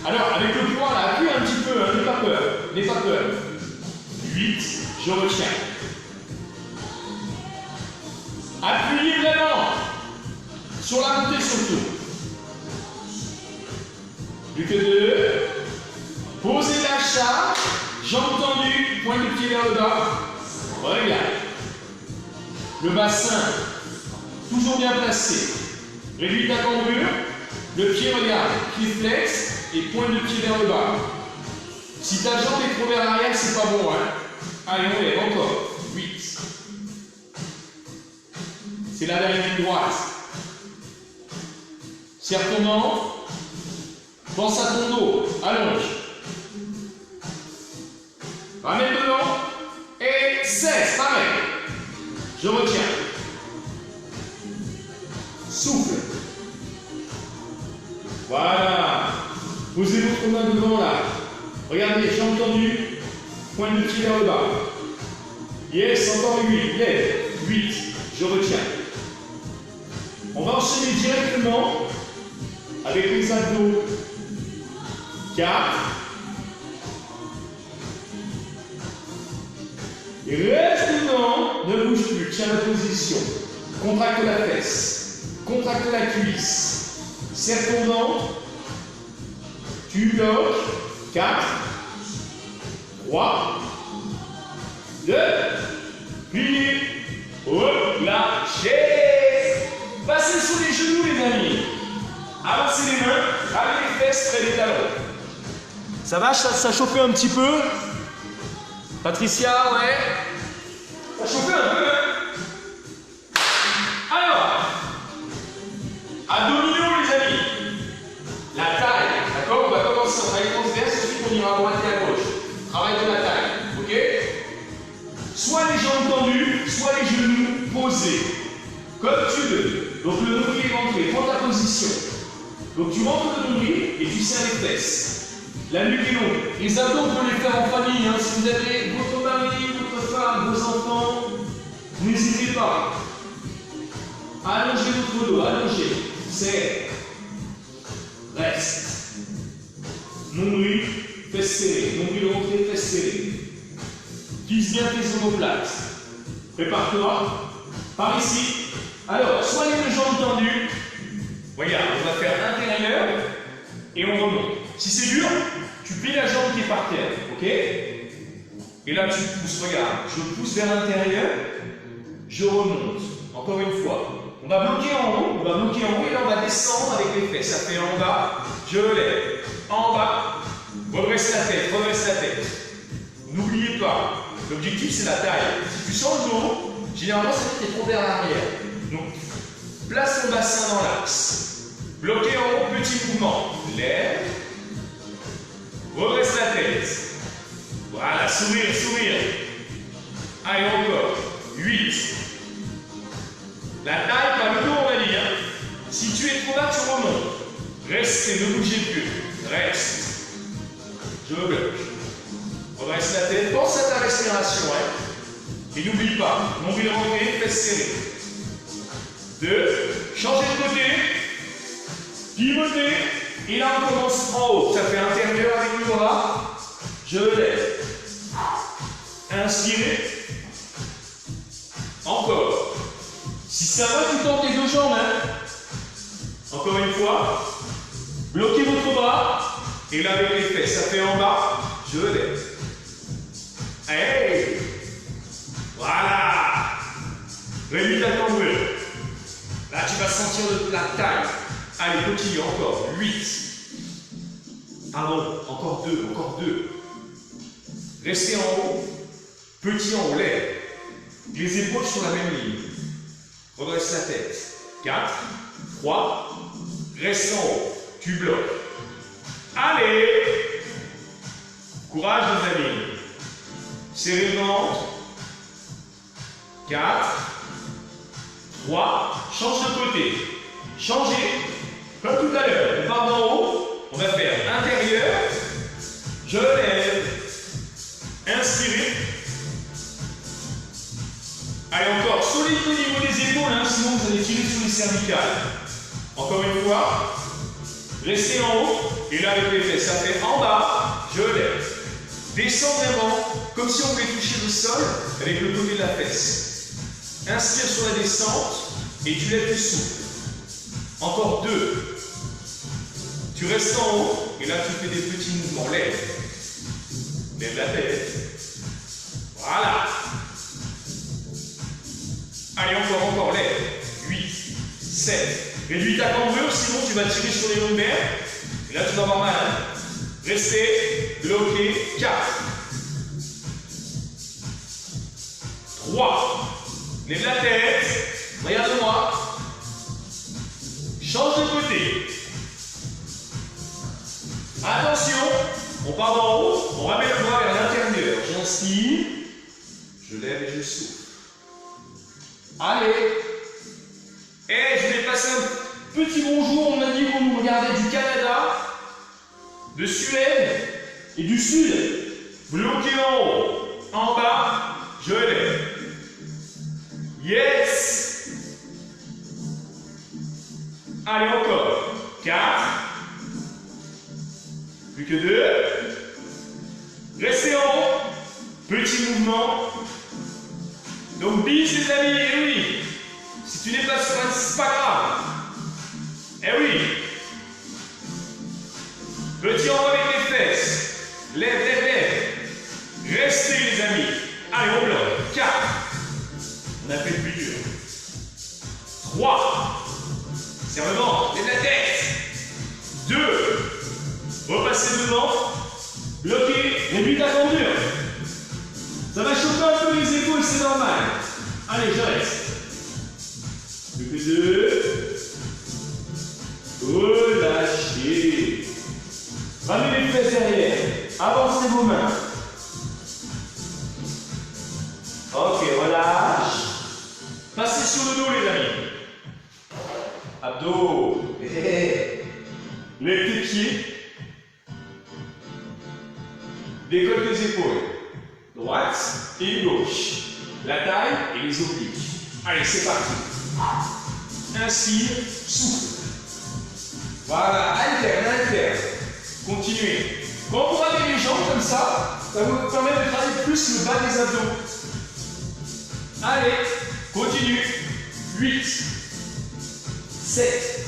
Alors, avec le poids, là, appuie un petit peu. Hein, n'aie pas peur. N'aie pas peur. 8, je retiens. Appuyez vraiment. Sur la montée surtout. Plus que 2. Posez la charge. Jambes tendues. Pointe de pied vers le bas. Regarde. Le bassin. Toujours bien placé. Réduis ta cambrure. Le pied, regarde. Pied flex. Et pointe de pied vers le bas. Si ta jambe est trop vers l'arrière, c'est pas bon. Hein. Allez, on lève encore. 8. C'est la dernière ligne droite. Serre ton ventre. Pense à ton dos. Allonge. Ramène devant. Et 16. Pareil. Je retiens. Souffle. Voilà. Posez votre main devant là. Regardez, jambes tendues. Pointe de pied vers le bas. Yes, encore 8. Lève. 8. Je retiens. On va enchaîner directement avec les abdos. 4. Et reste dedans, ne bouge plus, tiens la position. Contracte la fesse, contracte la cuisse. Serre ton ventre. Tu bloques. 4, 3, 2, pliez, relâchez. Passez sous les genoux, les amis. Avancez les mains, ramenez les fesses près des talons. Ça va, ça chauffait un petit peu. Patricia, ouais. Ça chauffait un peu, hein. Alors, abdominaux, les amis. La taille, d'accord? On va commencer en travail transverse, ensuite on ira à droite et à gauche. Travail de la taille, ok? Soit les jambes tendues, soit les genoux posés. Comme tu veux. Donc le nombril est rentré, prends ta position. Donc tu rentres le nombril et tu serres les fesses. La nuque est longue. Les abdos, on peut les faire en famille. Hein. Si vous avez votre mari, votre femme, vos enfants, n'hésitez pas. Allongez votre dos, allongez. Serre. Reste. Nombril, fesses serrées, nombril rentré, fesses serrées. Vise bien tes omoplates. Prépare-toi. Par ici. Alors, soigne les jambes tendues. Regarde, on va faire intérieur et on remonte. Si c'est dur, tu plies la jambe qui est par terre, ok? Et là, tu pousses, regarde, je pousse vers l'intérieur, je remonte. Encore une fois. On va bloquer en haut, et là, on va descendre avec les fesses. Ça fait en bas, je lève. En bas, redresse la tête, N'oubliez pas, l'objectif, c'est la taille. Si tu sens le dos, généralement, ça fait que tu es trop vers l'arrière. Donc, place ton bassin dans l'axe. Bloqué en haut, petit mouvement. Lève. Redresse la tête. Voilà, sourire. Allez, encore. 8. La taille, pas le dos, on va dire. Si tu es trop bas, tu remontes. Restez, ne bougez plus. Reste. Je bloque. Redresse la tête. Pense à ta respiration. Et n'oublie pas, nombril rentré, fesses serrées. 2. Changez de côté. Pivoter. Et là, on commence en haut. Ça fait intérieur avec le bras. Je lève. Inspirez. Encore. Si ça va, tu tentes tes deux jambes. Encore une fois. Bloquez votre bras. Et là, avec les fesses, ça fait en bas. Je lève. Hey! Voilà! Réduis ta cambrure. Là, tu vas sentir la taille. Allez, petit, encore. 8. Pardon, encore 2. Restez en haut. Petit en haut, lève. Les épaules sur la même ligne. Redresse la tête. 4, 3. Reste en haut. Tu bloques. Allez! Courage, les amis. Serrez le ventre. 4, 3. Change de côté. Changez. Comme tout à l'heure. On part d'en haut. On va faire intérieur. Je lève. Inspirez. Allez, encore. Solide au niveau des épaules, sinon vous allez tirer sur les cervicales. Encore une fois. Restez en haut. Et là, avec les fesses, ça fait en bas. Je lève. Descends vraiment, comme si on voulait toucher le sol avec le côté de la fesse. Inspire sur la descente et tu lèves du souffle. Encore 2. Tu restes en haut et là tu fais des petits mouvements. Lève. Lève la tête. Voilà. Allez, encore, lève. 8, 7. Réduis ta cambrure, sinon tu vas tirer sur les lombaires. Et là tu vas avoir mal. Restez, bloquez, 4, 3, lève la tête, regarde-moi, change de côté. Attention, on part d'en haut, on ramène le bras vers l'intérieur. J'inspire, je lève et je souffle. Allez, et je vais passer un petit bonjour, on m'a dit qu'on nous regardait du Canada, de Suède et du Sud. Bloqué en haut. En bas, je lève. Yes. Allez, encore. 4. Plus que 2. Restez en haut. Petit mouvement. Donc, bis les amis, eh oui. Si tu n'es pas sur un, c'est pas grave. Eh oui. Petit en haut avec les fesses. Lève. Restez les amis. Allez, on bloque. 4. On a fait le plus dur. 3. Serre le ventre. Lève la tête. 2. Repassez devant. Bloquez. Réduis ta cambrure. Ça va choquer un peu les épaules, c'est normal. Allez, je reste. Plus que 2. Relâchez. Ramenez les fesses derrière. Avancez vos mains. Ok, relâche. Passez sur le dos, les amis. Abdos. Lève tes pieds. Décolle tes épaules. Droite et gauche. La taille et les obliques. Allez, c'est parti. Inspire, souffle. Voilà, alterne. Continuez. Quand vous ramez les jambes, comme ça va vous permettre de travailler plus le bas des abdos. Allez, continue. 8, 7.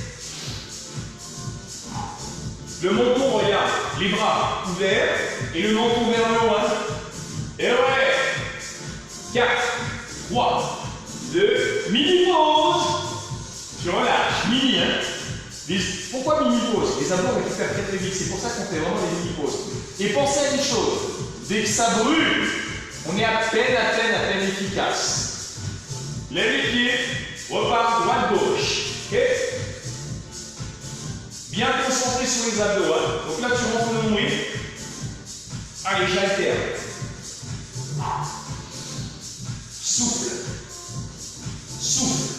Le menton, regarde, les bras ouverts et le menton vers le haut. Hein. Et ouais. 4, 3, 2, mini-pause. Tu relâches, mini. Hein. Pourquoi mini-pause? Les abdos, on va faire très très vite. C'est pour ça qu'on fait vraiment des mini-pauses. Et pensez à une chose. Dès que ça brûle, on est à peine efficace. Lève les pieds, repart droite, gauche. Ok? Bien concentré sur les abdos. Hein. Donc là, tu rentres le nombril. Allez, j'alterne. Souffle. Souffle.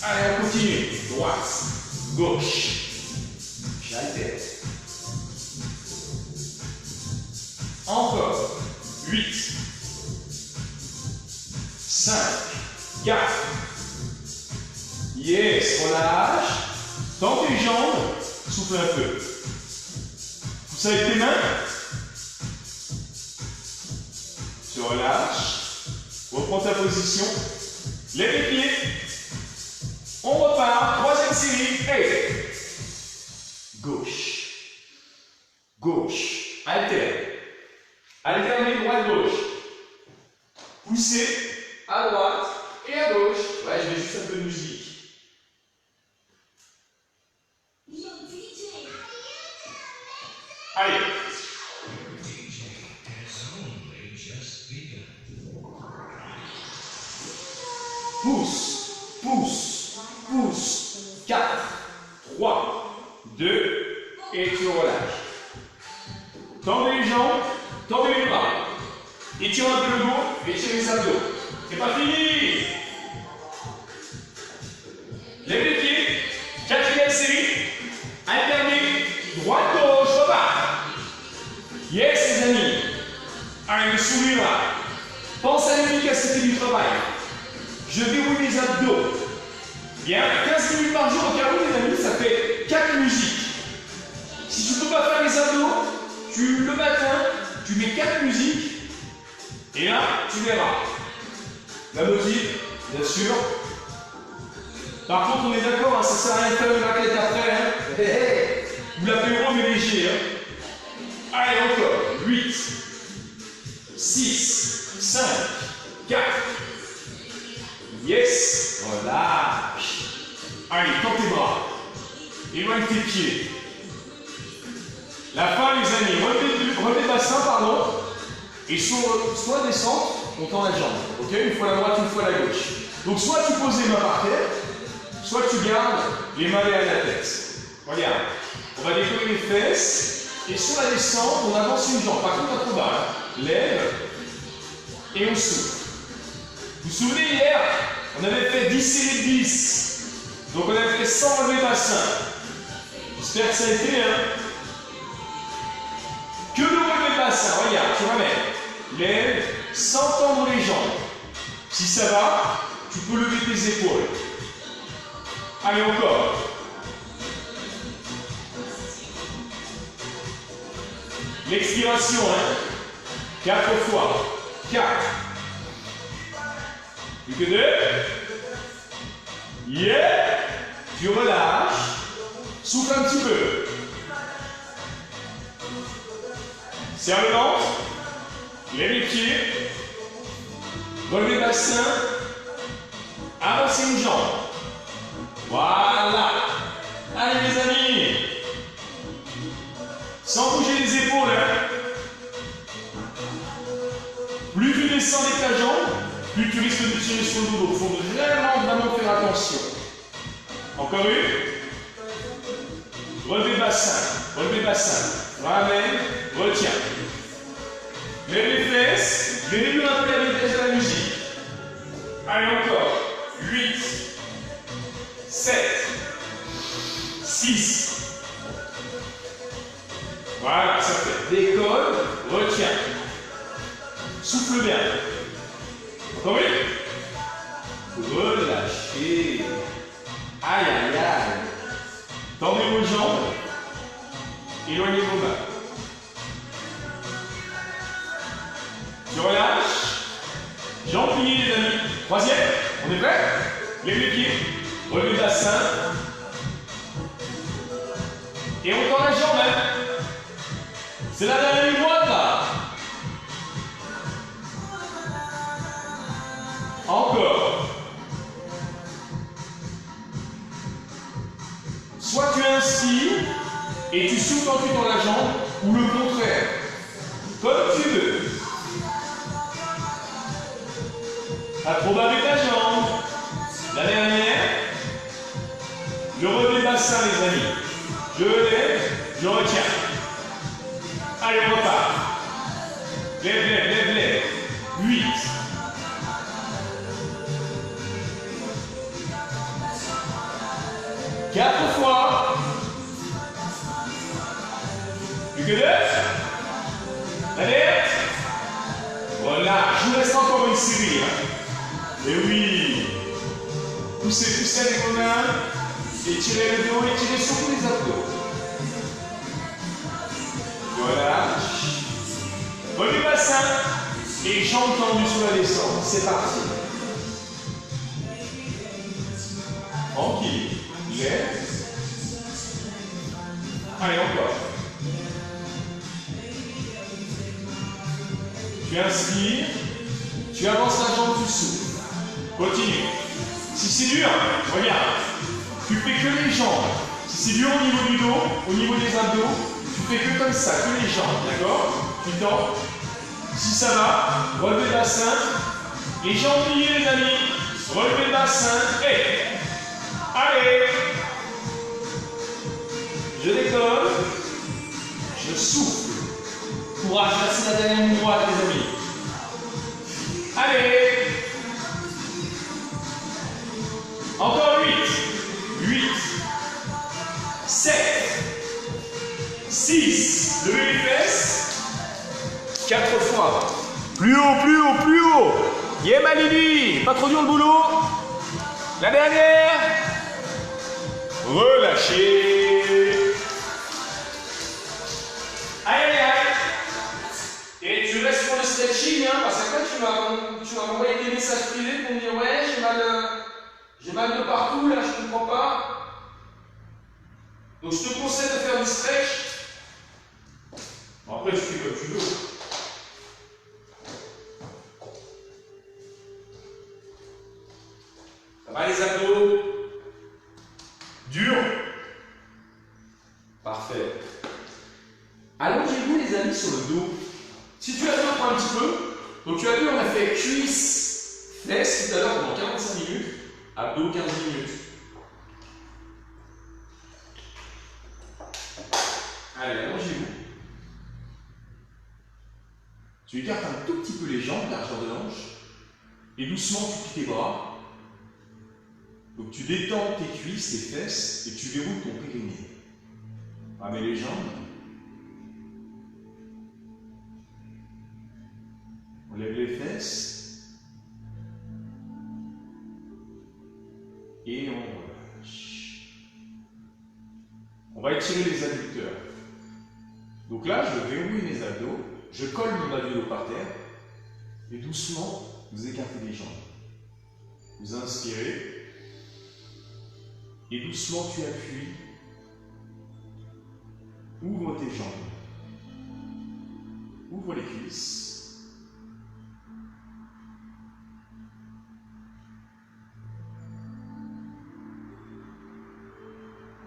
Allez, on continue. Droite, gauche. J'alterne. Encore. 8, 5, 4. Yes, relâche. Tends tes jambes, souffle un peu. Pousse avec tes mains. Tu relâches. Reprends ta position. Lève les pieds. On repart. Troisième série. Hey. Gauche. Gauche. Alterne. Alternez droite-gauche. Poussez à droite et à gauche. Ouais, je mets juste un peu de musique. Allez. Pousse, pousse, pousse. 4, 3, 2, et tu relâches. Tendez les jambes, tendez les bras. Étire un peu le dos, étire les abdos. C'est pas fini. Lève les pieds. Quatrième série. Alternez. Droite, gauche, repart. Yes, les amis. Allez, le sourire là. Pense à l'efficacité du travail. Je déroule les abdos. Bien, 15 minutes par jour au carreau, les amis, ça fait 4 musiques. Si tu ne peux pas faire les abdos, le matin, tu mets 4 musiques. Et là, tu verras. La motive, bien sûr. Par contre, on est d'accord, hein, ça ne sert à rien de faire une raquette après. Hein. Hey, hey. Vous l'apéro, mais léger. Hein. Allez, encore. 8, 6, 5, 4. Yes. Relâche. Allez, tends tes bras. Éloigne tes pieds. La fin, les amis. Relevez bassin, pardon. Et soit descente, on tend la jambe. Ok? Une fois la droite, une fois la gauche. Donc, soit tu poses les mains par terre, soit tu gardes les mains derrière la tête. Regarde. On va décoller les fesses. Et sur la descente, on avance une jambe. Par contre, pas trop bas. Hein. Lève. Et on souffle. Vous vous souvenez, hier, on avait fait 10 séries de 10. Donc, on avait fait 100 relevés bassin. J'espère que ça a été, hein. Que le relevé bassin. Regarde, tu ramènes. Lève, sans tendre les jambes. Si ça va, tu peux lever tes épaules. Allez, encore. L'expiration, hein. 4 fois. 4. Plus que 2. Yeah. Tu relâches. Souffle un petit peu. Serre le ventre. Lève les pieds. Relevez le bassin. Avancez une jambe. Voilà. Allez les amis. Sans bouger les épaules. Hein. Plus tu descends avec ta jambe, plus tu risques de tirer sur le dos. Il faut vraiment faire attention. Encore une. Relevez le bassin. Relevez le bassin. Ramène. Retiens. Lève les fesses. Je vais réduire un peu la vitesse de la musique. Allez encore. 8, 7, 6. Voilà, ça fait. Décolle, retiens. Souffle bien. Encore une. Relâchez. Aïe, aïe, aïe. Tendez vos jambes. Éloignez vos mains. Troisième, on est prêt? Lève les pieds, relevez le bassin. Et on tend la jambe, hein. C'est la dernière ligne droite, là. Encore. Soit tu inspires et tu souffles quand tu tends la jambe, ou le contraire. Comme tu veux. Acrobat avec la jambe. La dernière. Je relève le bassin, les amis. Je lève, je retiens. Allez, on repart. Lève, lève, lève, lève. 8. 4 fois. Plus que 2. Allez. Voilà, je vous laisse encore une série. Et oui. Poussez, poussez les mains. Étirez le dos, étirez surtout les abdos. Voilà. Relevez le bassin et jambes tendues sur la descente. C'est parti. Tranquille. Lève. Allez, encore. Tu inspires. Tu avances la jambe, tu souffles. Continue. Si c'est dur, regarde. Tu fais que les jambes. Si c'est dur au niveau du dos, au niveau des abdos, tu fais que comme ça, que les jambes, d'accord? Tu tends. Si ça va, relevez le bassin. Les jambes pliées, les amis. Relevez le bassin. Et allez. Je décolle. Je souffle. Courage, là c'est la dernière ligne droite, les amis. Allez. Encore 8. 8. 7. 6. Levez les fesses. 4 fois. Plus haut, plus haut, plus haut. Yeah, Malini. Pas trop dur le boulot. La dernière. Relâchez. Allez, allez. Et tu restes pour le stretching, hein, parce qu'après tu m'as envoyé des messages privés pour me dire ouais, j'ai mal de partout, là, je ne comprends pas. Donc je te conseille de faire du stretch. Après, tu fais comme tu veux. Ça va les abdos? Dur? Parfait. Allongez-vous les amis sur le dos. Si tu as vu, on prend un petit peu. Donc tu as vu, on a fait cuisses, fesses tout à l'heure pendant 45 minutes. Abdos 15 minutes. Allez, allongez-vous. Tu écartes un tout petit peu les jambes, largeur de hanche. Et doucement, tu plies tes bras. Donc tu détends tes cuisses, tes fesses, et tu verrouilles ton périnée. Ramène les jambes. On lève les fesses. Et on relâche. On va étirer les adducteurs. Donc là, je verrouille mes abdos, je colle mon bas du dos par terre, et doucement, vous écartez les jambes. Vous inspirez, et doucement tu appuies. Ouvre tes jambes. Ouvre les cuisses.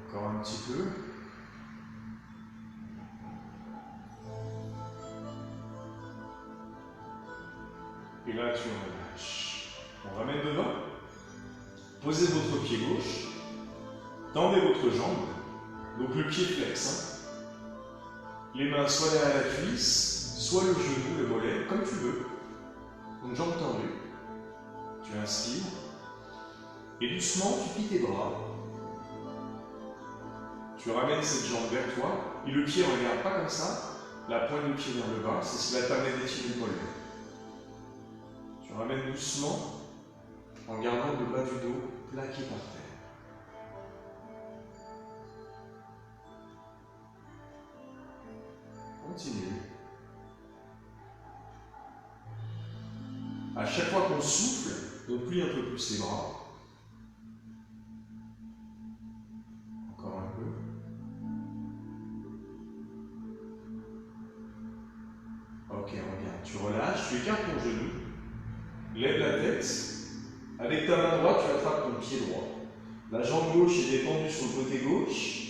Encore un petit peu. Et là, tu relâches. On ramène devant. Posez votre pied gauche. Tendez votre jambe. Donc le pied flex. Les mains soit derrière la cuisse, soit le genou, le mollet, comme tu veux. Donc jambes tendues. Tu inspires. Et doucement, tu plies tes bras. Tu ramènes cette jambe vers toi. Et le pied ne regarde pas comme ça. La pointe du pied vers le bas. C'est ce qui va te permettre d'étirer le mollet. Tu ramènes doucement en gardant le bas du dos plaqué par terre. Continue. À chaque fois qu'on souffle, Donc plie un peu plus les bras. Encore un peu. Ok, regarde, tu relâches, tu écartes ton genou, lève la tête. Avec ta main droite, tu attrapes ton pied droit. La jambe gauche est détendue sur le côté gauche.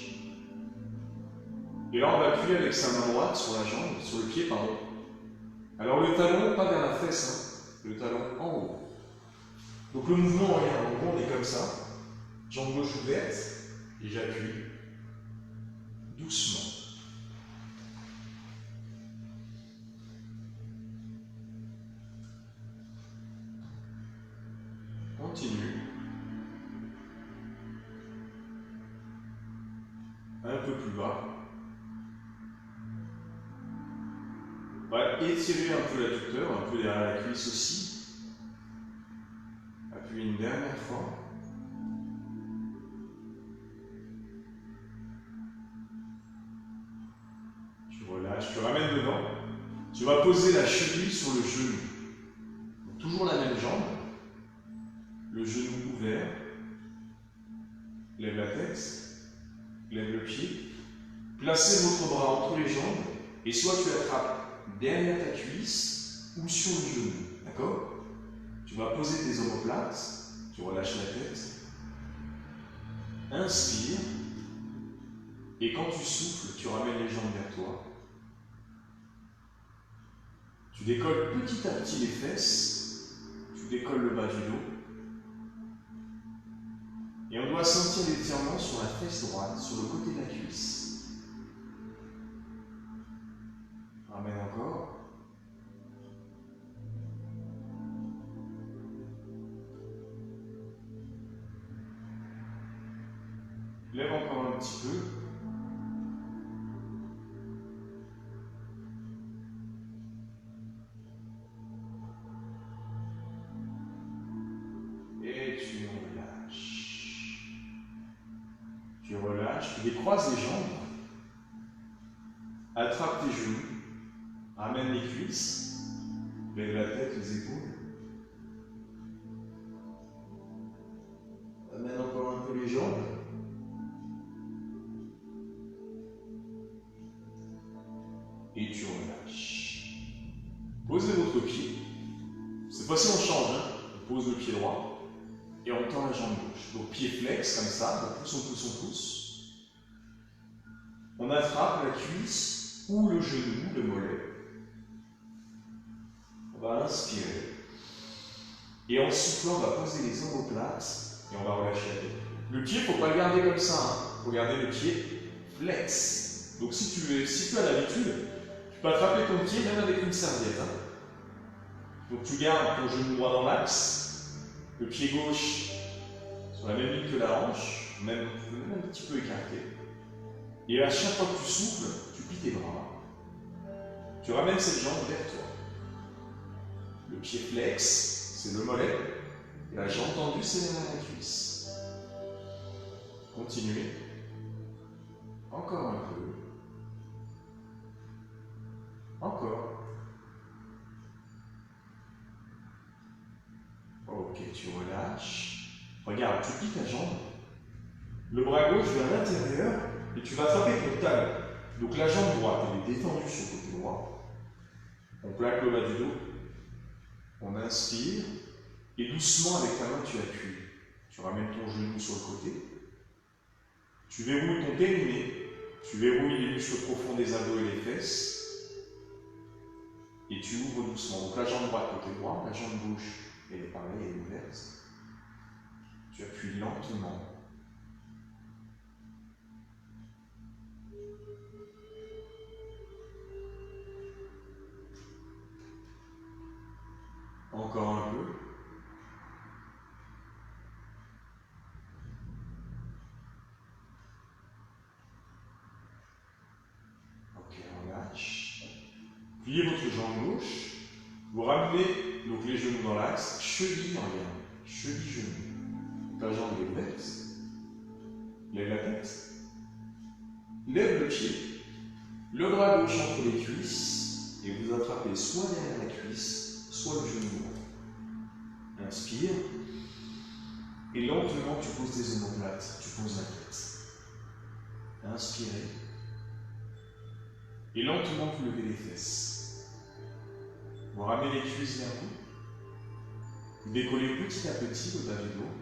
Et là, on va appuyer avec sa main droite sur la jambe, sur le pied, pardon. Alors le talon, pas vers la fesse, hein. Le talon en haut. Donc le mouvement, regarde, en gros, on est comme ça. Jambe gauche ouverte, et j'appuie doucement. Continue. Un peu plus bas. On va étirer un peu l'adducteur, un peu derrière la cuisse aussi. Appuie une dernière fois. Tu relâches, tu ramènes devant. Tu vas poser la cheville sur le genou. Donc, toujours la même jambe. Le genou ouvert. Lève la tête. Lève le pied. Placez votre bras entre les jambes. Et soit tu attrapes derrière ta cuisse ou sur le genou. D'accord? Tu vas poser tes omoplates. Tu relâches la tête. Inspire. Et quand tu souffles, tu ramènes les jambes vers toi. Tu décolles petit à petit les fesses. Tu décolles le bas du dos. Et on doit sentir l'étirement sur la fesse droite, sur le côté de la cuisse. Ramène encore. Lève encore un petit peu. Et tu relâches. Tu relâches, tu décroises les jambes. Attrape tes genoux. Ramène les cuisses. Lève la tête, les épaules. Ramène encore un peu les jambes. Et tu relâches. Posez votre pied. Cette fois-ci, on change. Hein. On pose le pied droit et on tend la jambe gauche. Donc, pied flex, comme ça. On pousse, on pousse, on pousse. On attrape la cuisse ou le genou, le mollet. On va inspirer. Et en soufflant, on va poser les omoplates et on va relâcher la tête. Le pied, il ne faut pas le garder comme ça. Il faut garder le pied flex. Donc, si tu as l'habitude, tu peux attraper ton pied même avec une serviette. Hein. Donc tu gardes ton genou droit dans l'axe, le pied gauche sur la même ligne que la hanche, même un petit peu écarté. Et à chaque fois que tu souffles, tu plies tes bras. Tu ramènes cette jambe vers toi. Le pied flex, c'est le mollet. Et la jambe tendue, c'est derrière la cuisse. Continuez. Encore un peu. Encore. Ok, tu relâches. Regarde, tu plies ta jambe. Le bras gauche vers l'intérieur et tu vas attraper ton talon. Donc la jambe droite, elle est détendue sur le côté droit. On plaque le bas du dos. On inspire. Et doucement, avec ta main, tu appuies. Tu ramènes ton genou sur le côté. Tu verrouilles ton périnée. Tu verrouilles les muscles profonds des abdos et les fesses. Et tu ouvres doucement. Donc la jambe droite côté droit, la jambe gauche, elle est pareille, elle est ouverte. Tu appuies lentement. Encore un peu. Ok, relâche. Pliez votre jambe gauche. Vous ramenez donc les genoux dans l'axe. Cheville, regarde. Cheville, genou. Ta jambe est ouverte. Lève la tête. Lève le pied. Le bras gauche entre les cuisses. Et vous attrapez soit derrière la cuisse, soit le genou droit. Inspire. Et lentement, tu poses tes omoplates, tu poses la tête. Inspirez. Et lentement, vous levez les fesses. Vous ramenez les cuisses vers vous. Vous décollez petit à petit le bas du dos.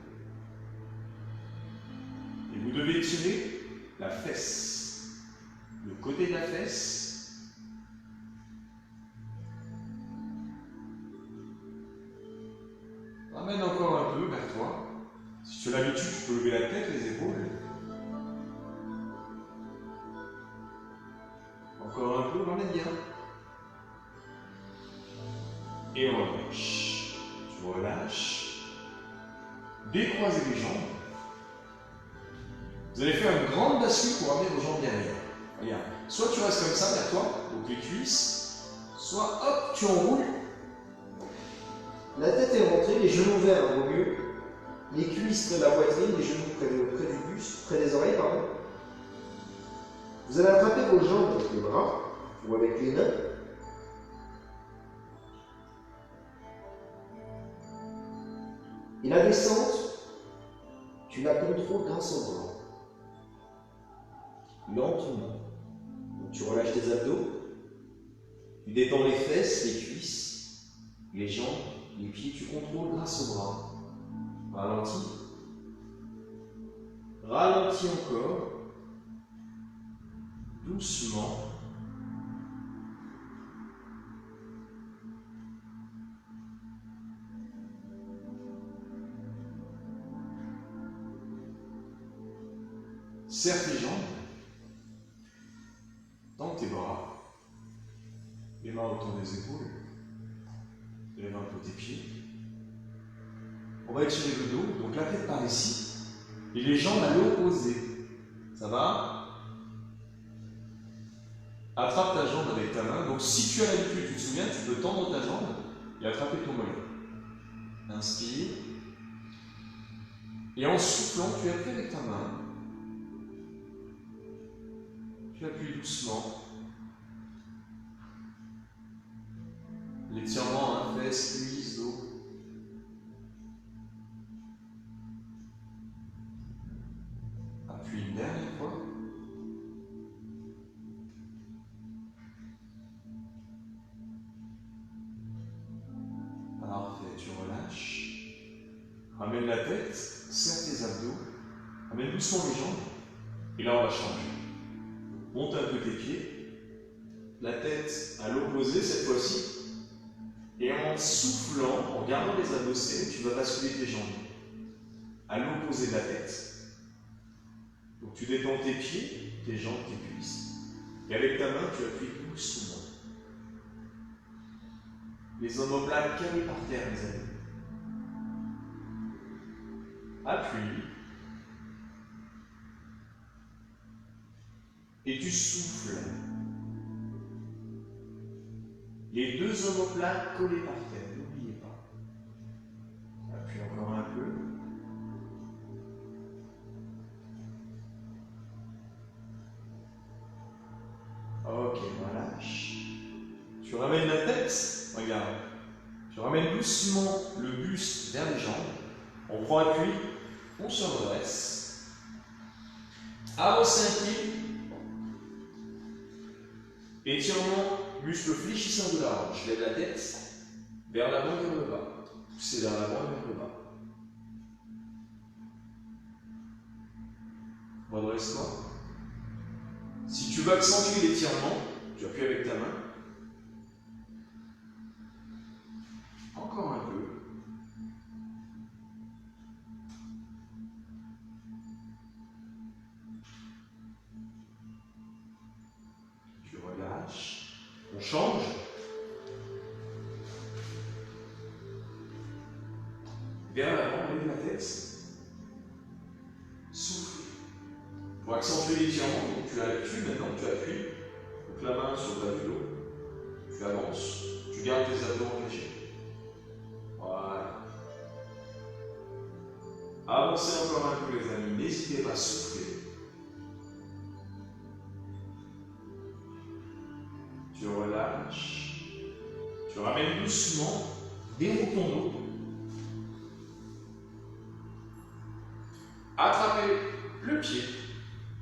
Et vous devez tirer la fesse, le côté de la fesse. Ramène encore un peu vers toi. Si tu as l'habitude, tu peux lever la tête, les épaules. Encore un peu, ramène bien. Et relâche. Tu relâches. Décroisez les jambes. Vous allez faire une grande bascule pour amener vos jambes derrière. Regarde. Soit tu restes comme ça vers toi, donc les cuisses, soit hop, tu enroules. La tête est rentrée, les genoux ouverts au mieux. Les cuisses près de la poitrine, les genoux près du buste, près des oreilles, pardon. Vous allez attraper vos jambes avec les bras ou avec les mains. Et la descente, tu la contrôles grâce au bras. Lentement. Donc tu relâches tes abdos. Tu détends les fesses, les cuisses, les jambes, les pieds. Tu contrôles grâce au bras. Ralentis. Ralentis encore. Doucement. Serre tes jambes. Tends tes bras. Les mains autour des épaules. Lève un peu tes pieds. On va étirer le dos, donc la tête par ici. Et les jambes à l'opposé. Ça va? Attrape ta jambe avec ta main. Donc si tu as l'habitude, tu te souviens, tu peux tendre ta jambe et attraper ton mollet. Inspire. Et en soufflant, tu appuies avec ta main. Tu appuies doucement. L'étirement, fesses, cuisses, dos. Appuie une dernière fois. Parfait, tu relâches. Ramène la tête, serre tes abdos. Ramène doucement les jambes. Et là, on va changer. Monte un peu tes pieds. La tête à l'opposé cette fois-ci. Et en soufflant, en gardant les abdos serrés, tu vas basculer tes jambes à l'opposé de la tête. Donc tu détends tes pieds, tes jambes, tes cuisses. Et avec ta main, tu appuies doucement. Les omoplates calés par terre, les amis. Appuie. Et tu souffles. Les deux omoplates collés par terre, n'oubliez pas. Appuie encore un peu. Ok, relâche. Tu ramènes la tête, regarde. Tu ramènes doucement le buste vers les jambes. On prend appui, on se redresse. Avancez un pied. Étirement, muscle fléchissant de la hanche. Lève la tête vers l'avant et vers le bas. Poussez vers l'avant et vers le bas. Redresse-toi. Si tu veux accentuer l'étirement, tu appuies avec ta main. Encore un peu. Tu relâches. On change. Vers l'avant, lève la tête. Souffle. Pour accentuer l'étirement, donc tu as l'habitude, maintenant tu appuies. Donc la main sur le bas du dos. Tu avances. Tu gardes tes abdos engagés. Voilà. Avancez encore un peu les amis. N'hésitez pas à souffler. Tu relâches. Tu ramènes doucement. Déroule ton dos. Attrapez le pied,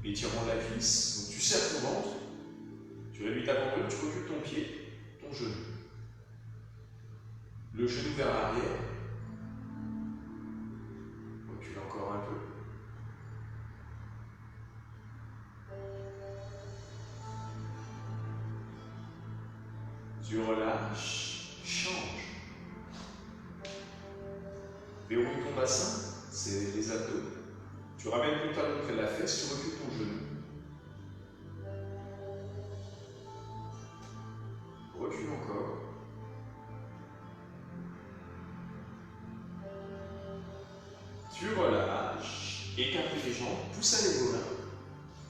étirement de la cuisse. Donc tu serres ton ventre, tu réduis ta cambrure, tu recules ton pied, ton genou. Le genou vers l'arrière. Recule encore un peu. Tu relâches, change. Verrouille ton bassin, c'est les abdos. Tu ramènes ton talon près de la fesse, tu recules ton genou. Recule encore. Tu relâches, écarte les jambes, pousse à l'épaule.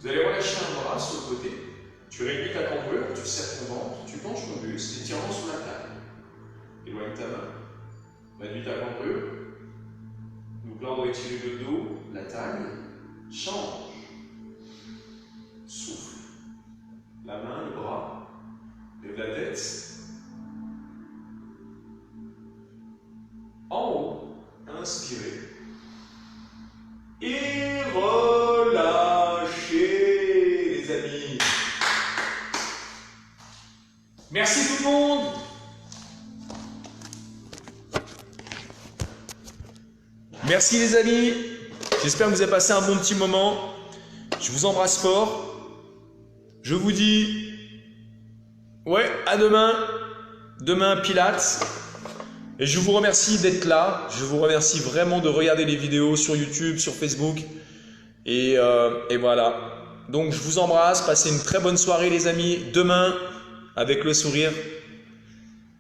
Vous allez relâcher un bras sur le côté. Tu réduis ta cambrure, tu serres ton ventre, tu penches ton buste, étirement sur la taille. Éloigne ta main. Réduis ta cambrure. Donc l'ordre étiré le dos, la taille. Change. Souffle. La main, le bras. Lève la tête. En haut, inspirez. Et relâchez, les amis. Merci tout le monde. Merci les amis. J'espère que vous avez passé un bon petit moment. Je vous embrasse fort. Je vous dis ouais, à demain. Demain, Pilates. Et je vous remercie d'être là. Je vous remercie vraiment de regarder les vidéos sur YouTube, sur Facebook. Et voilà. Donc, je vous embrasse. Passez une très bonne soirée, les amis. Demain, avec le sourire.